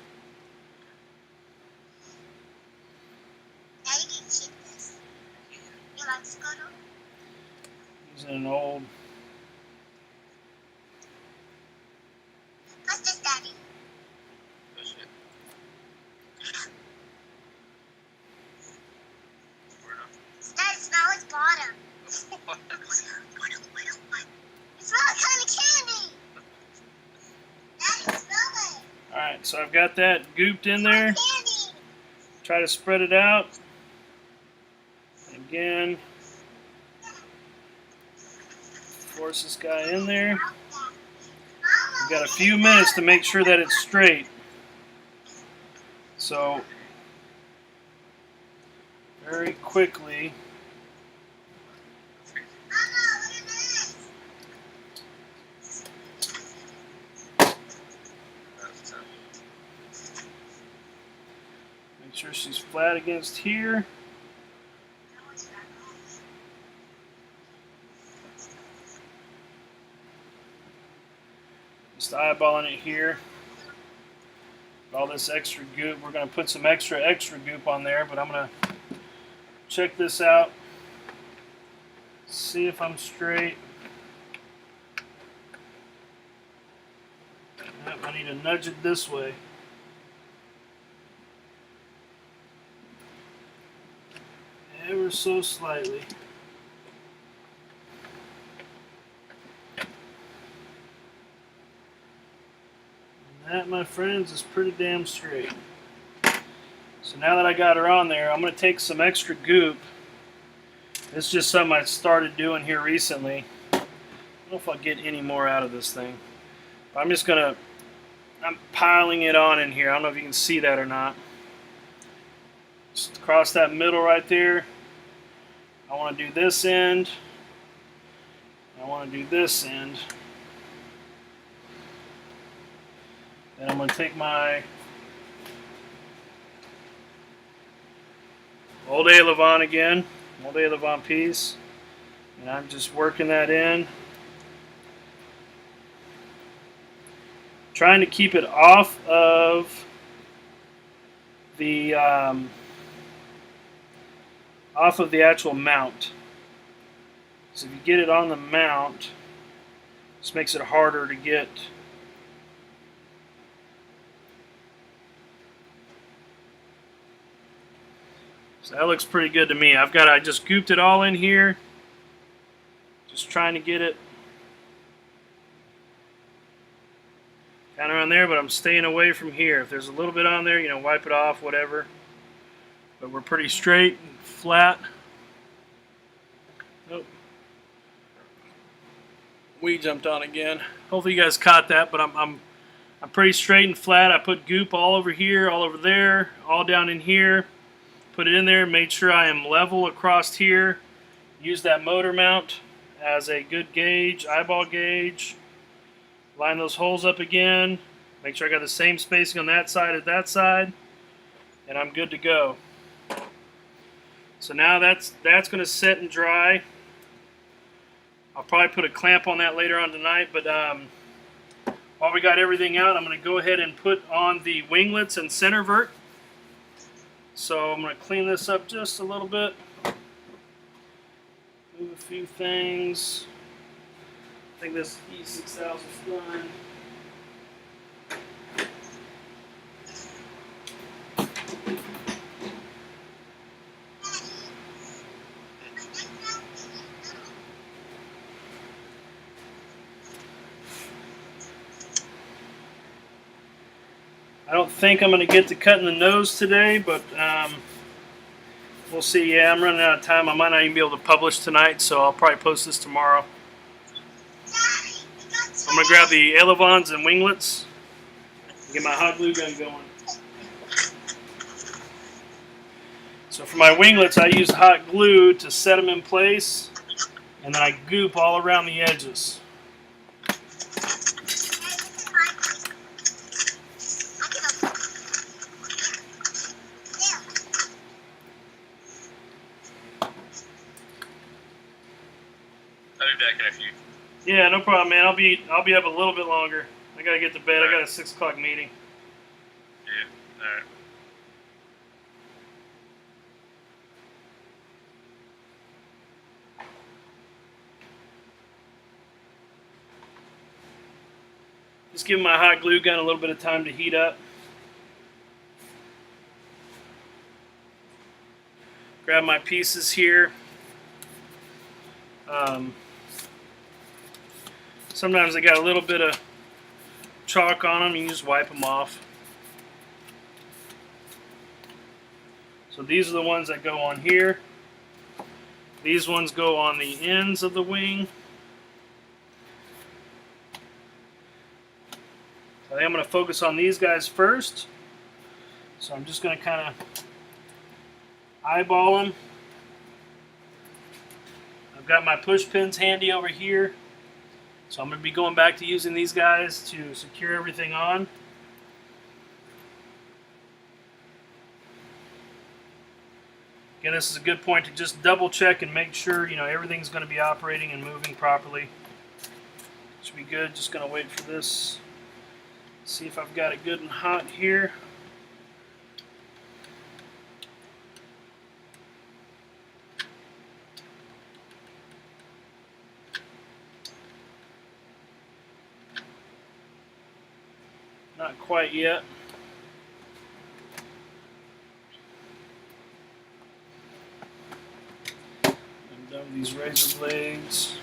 Now you can keep this. You like Scuttle? Using an old. What's this, Daddy? Push it. Where now? Daddy, smell his bottom. What? It smells kind of candy. Daddy, smell it. Alright, so I've got that gooped in there. Candy. Try to spread it out. Again, force this guy in there. We've got a few minutes to make sure that it's straight. So, very quickly, Mama, look at this. make sure she's flat against here. Just eyeballing it here. All this extra goop. We're going to put some extra goop on there, but I'm going to check this out. See if I'm straight. Yep, I need to nudge it this way. Ever so slightly. That, my friends, is pretty damn straight. So now that I got her on there, I'm going to take some extra goop. It's just something I started doing here recently. I don't know if I'll get any more out of this thing. But I'm piling it on in here. I don't know if you can see that or not. Just across that middle right there. I want to do this end. I want to do this end. Then I'm going to take my Old A Levant again, Old A Levant piece. And I'm just working that in. Trying to keep it off of the actual mount. So if you get it on the mount, this makes it harder to get. So that looks pretty good to me. I just gooped it all in here. Just trying to get it kind of on there, but I'm staying away from here. If there's a little bit on there, you know, wipe it off, whatever. But we're pretty straight and flat. Nope. We jumped on again. Hopefully you guys caught that, but I'm pretty straight and flat. I put goop all over here, all over there, all down in here. Put it in there, made sure I am level across here. Use that motor mount as a good gauge, eyeball gauge. Line those holes up again. Make sure I got the same spacing on that side as that side. And I'm good to go. So now that's going to sit and dry. I'll probably put a clamp on that later on tonight, but while we got everything out, I'm going to go ahead and put on the winglets and center vert. So I'm going to clean this up just a little bit. Move a few things. I think this E6000 is done. I don't think I'm going to get to cutting the nose today, but we'll see. Yeah, I'm running out of time. I might not even be able to publish tonight, so I'll probably post this tomorrow. I'm going to grab the elevons and winglets and get my hot glue gun going. So for my winglets, I use hot glue to set them in place, and then I goop all around the edges. I'll be back in a few. Yeah, no problem, man. I'll be up a little bit longer. I gotta get to bed. I got a 6 o'clock meeting. Yeah. All right. Just give my hot glue gun a little bit of time to heat up. Grab my pieces here. Sometimes they got a little bit of chalk on them. You can just wipe them off. So these are the ones that go on here. These ones go on the ends of the wing. I think I'm going to focus on these guys first. So I'm just going to kind of eyeball them. I've got my push pins handy over here. So I'm going to be going back to using these guys to secure everything on. Again, this is a good point to just double check and make sure, you know, everything's going to be operating and moving properly. Should be good. Just going to wait for this. See if I've got it good and hot here. Not quite yet. I'm done with these razor blades.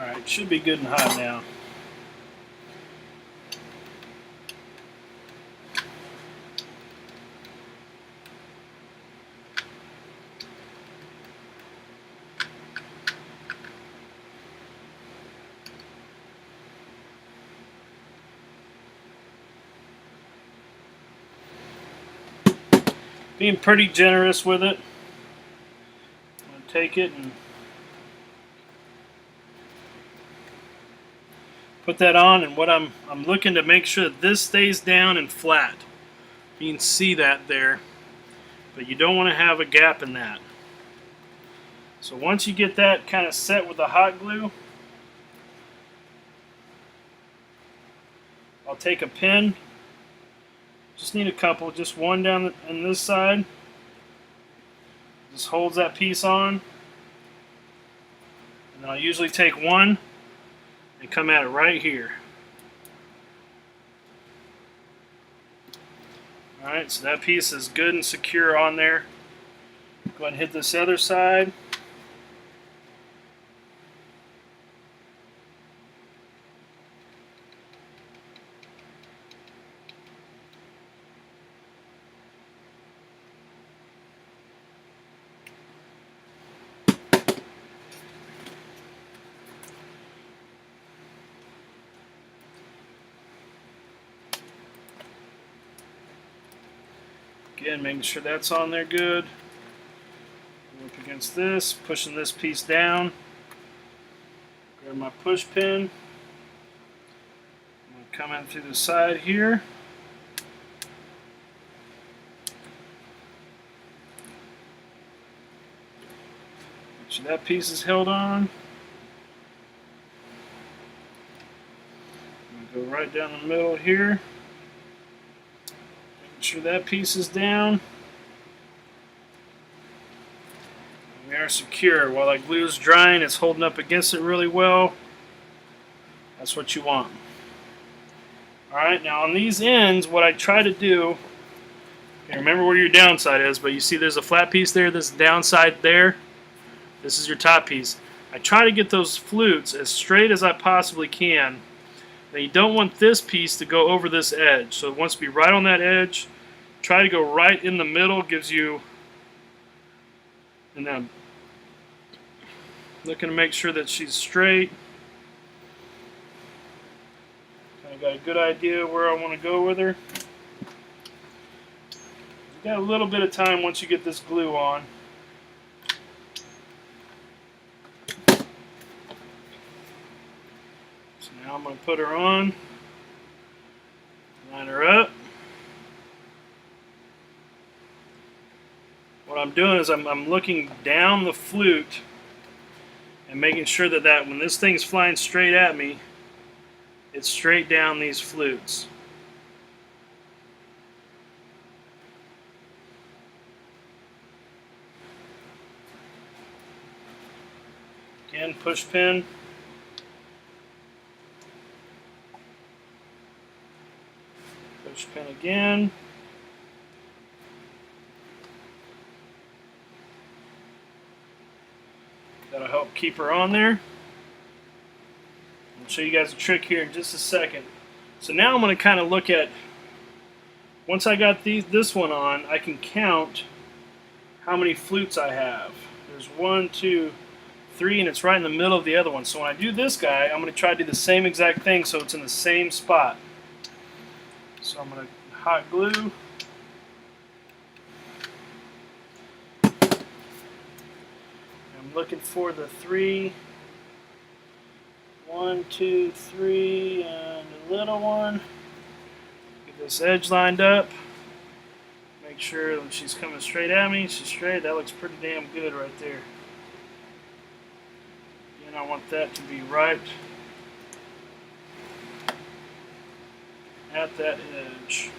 Alright, should be good and hot now. being pretty generous with it. I'm going to take it and put that on, and what I'm looking to make sure that this stays down and flat. You can see that there, but you don't want to have a gap in that. So once you get that kind of set with the hot glue, I'll take a pin. Just need a couple, just one down on this side. Just holds that piece on. And then I'll usually take one and come at it right here. Alright, so that piece is good and secure on there. Go ahead and hit this other side. Again, making sure that's on there good. Up against this, pushing this piece down. Grab my push pin. I'm going to come in through the side here. Make sure that piece is held on. I'm going to go right down the middle here. Make sure that piece is down. We are secure. While that glue is drying, it's holding up against it really well. That's what you want. Alright, now on these ends, what I try to do, remember where your downside is, but you see there's a flat piece there, there's a downside there. This is your top piece. I try to get those flutes as straight as I possibly can. Now you don't want this piece to go over this edge, so it wants to be right on that edge. Try to go right in the middle, gives you, and then looking to make sure that she's straight. Kind of got a good idea where I want to go with her. You got a little bit of time once you get this glue on. So now I'm going to put her on, line her up. What I'm doing is I'm looking down the flute and making sure that when this thing's flying straight at me, it's straight down these flutes. Again, push pin. Push pin again. That'll help keep her on there. I'll show you guys a trick here in just a second. So now I'm going to kind of look at, once I got this one on, I can count how many flutes I have. There's 1, 2, 3, and it's right in the middle of the other one. So when I do this guy, I'm going to try to do the same exact thing so it's in the same spot. So I'm going to hot glue. I'm looking for the 3. 1, 2, 3, and a little one. Get this edge lined up. Make sure that she's coming straight at me. She's straight. That looks pretty damn good right there. And I want that to be right at that edge.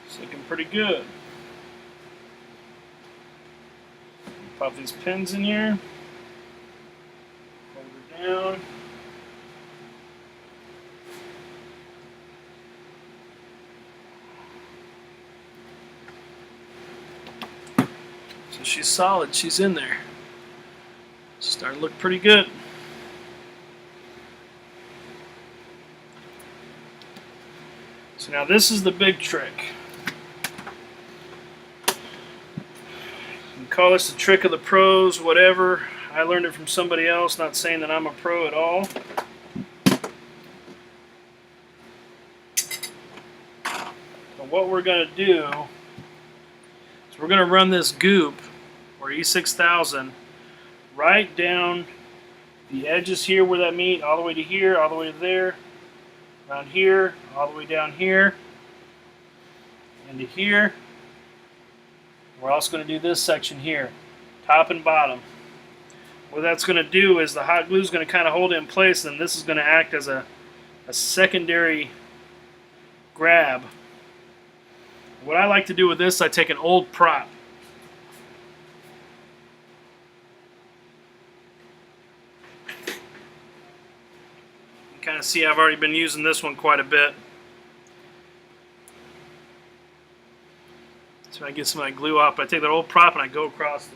It's looking pretty good. Pop these pins in here. Hold her down. So she's solid. She's in there. It's starting to look pretty good. So now this is the big trick. You can call this the trick of the pros, whatever. I learned it from somebody else, not saying that I'm a pro at all. But what we're going to do is we're going to run this goop, or E6000, right down the edges here where that meet, all the way to here, all the way to there, around here, all the way down here, and to here. We're also going to do this section here, top and bottom. What that's going to do is the hot glue is going to kind of hold it in place, and this is going to act as a secondary grab. What I like to do with this, I take an old prop. You kind of see I've already been using this one quite a bit. So I get some of that glue off, I take that old prop and I go across it.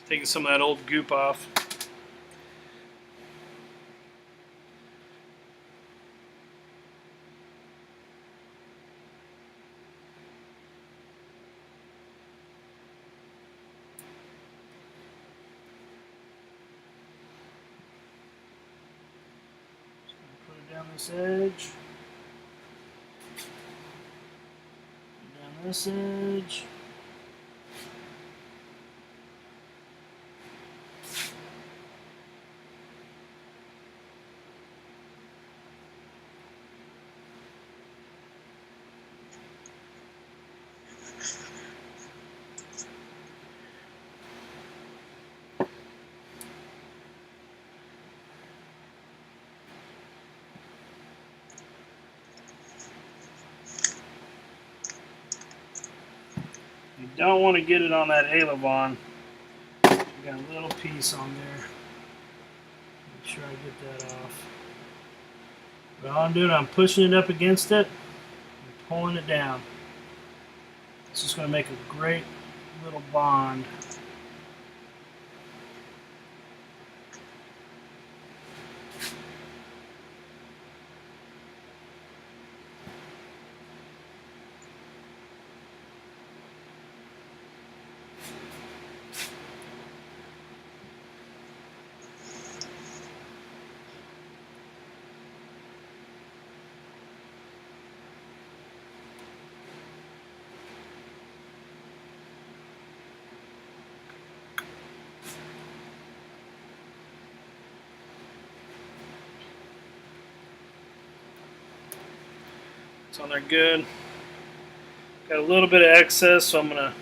Taking some of that old goop off. Put it down this edge. Down this edge. You don't want to get it on that Alavon. You got a little piece on there. Make sure I get that off. But all I'm doing, I'm pushing it up against it and pulling it down. It's just going to make a great little bond. It's on there good. Got a little bit of excess, so I'm going to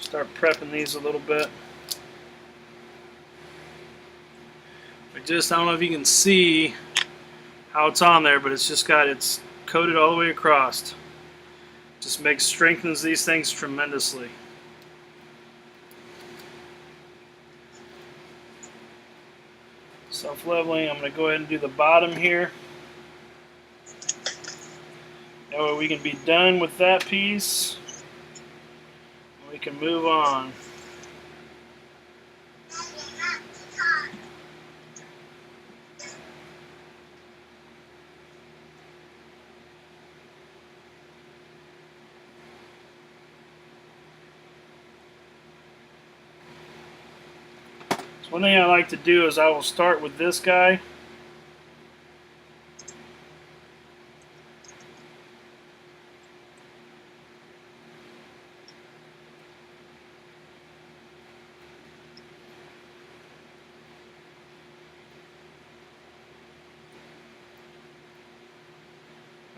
start prepping these a little bit. I don't know if you can see how it's on there, but it's coated all the way across. Just strengthens these things tremendously. Self-leveling, I'm going to go ahead and do the bottom here. That way we can be done with that piece. We can move on. So one thing I like to do is I will start with this guy.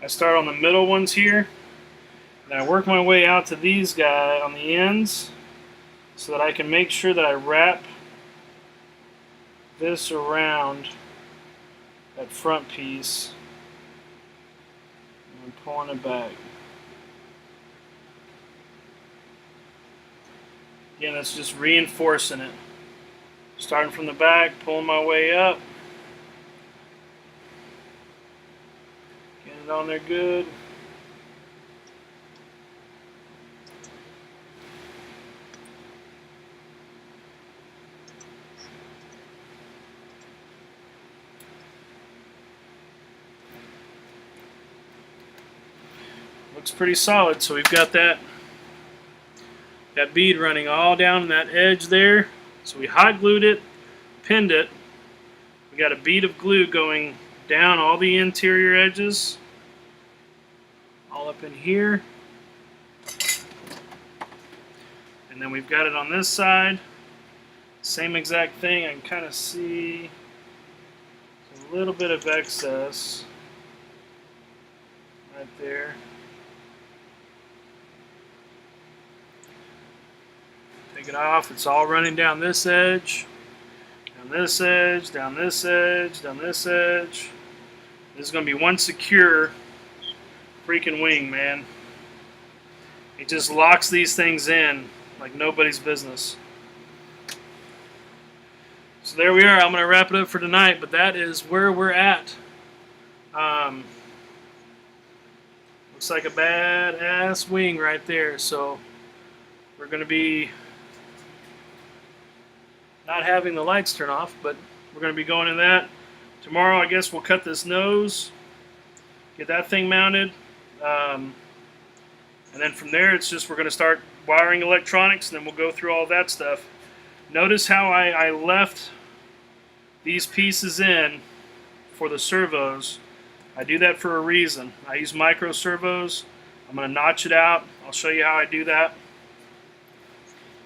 I start on the middle ones here, and And I work my way out to these guys on the ends so that I can make sure that I wrap this around that front piece. And I'm pulling it back. Again, that's just reinforcing it. Starting from the back, pulling my way up. Getting it on there good. Looks pretty solid. So we've got that bead running all down that edge there. So we hot glued it, pinned it. We got a bead of glue going down all the interior edges, all up in here. And then we've got it on this side. Same exact thing. I can kind of see a little bit of excess right there. Take it off. It's all running down this edge, down this edge, down this edge, down this edge. This is going to be one secure freaking wing, man. It just locks these things in like nobody's business. So there we are. I'm going to wrap it up for tonight, but that is where we're at. Looks like a badass wing right there. So we're going to be not having the lights turn off, but we're going to be going in that. Tomorrow, I guess we'll cut this nose, get that thing mounted, and then from there, it's just we're going to start wiring electronics, and then we'll go through all that stuff. Notice how I left these pieces in for the servos. I do that for a reason. I use micro servos. I'm going to notch it out. I'll show you how I do that.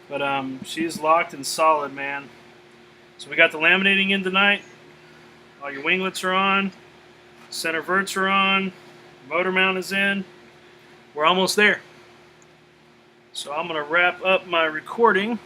But she's locked and solid, man. So we got the laminating in tonight. All your winglets are on. Center verts are on. Motor mount is in. We're almost there. So I'm going to wrap up my recording.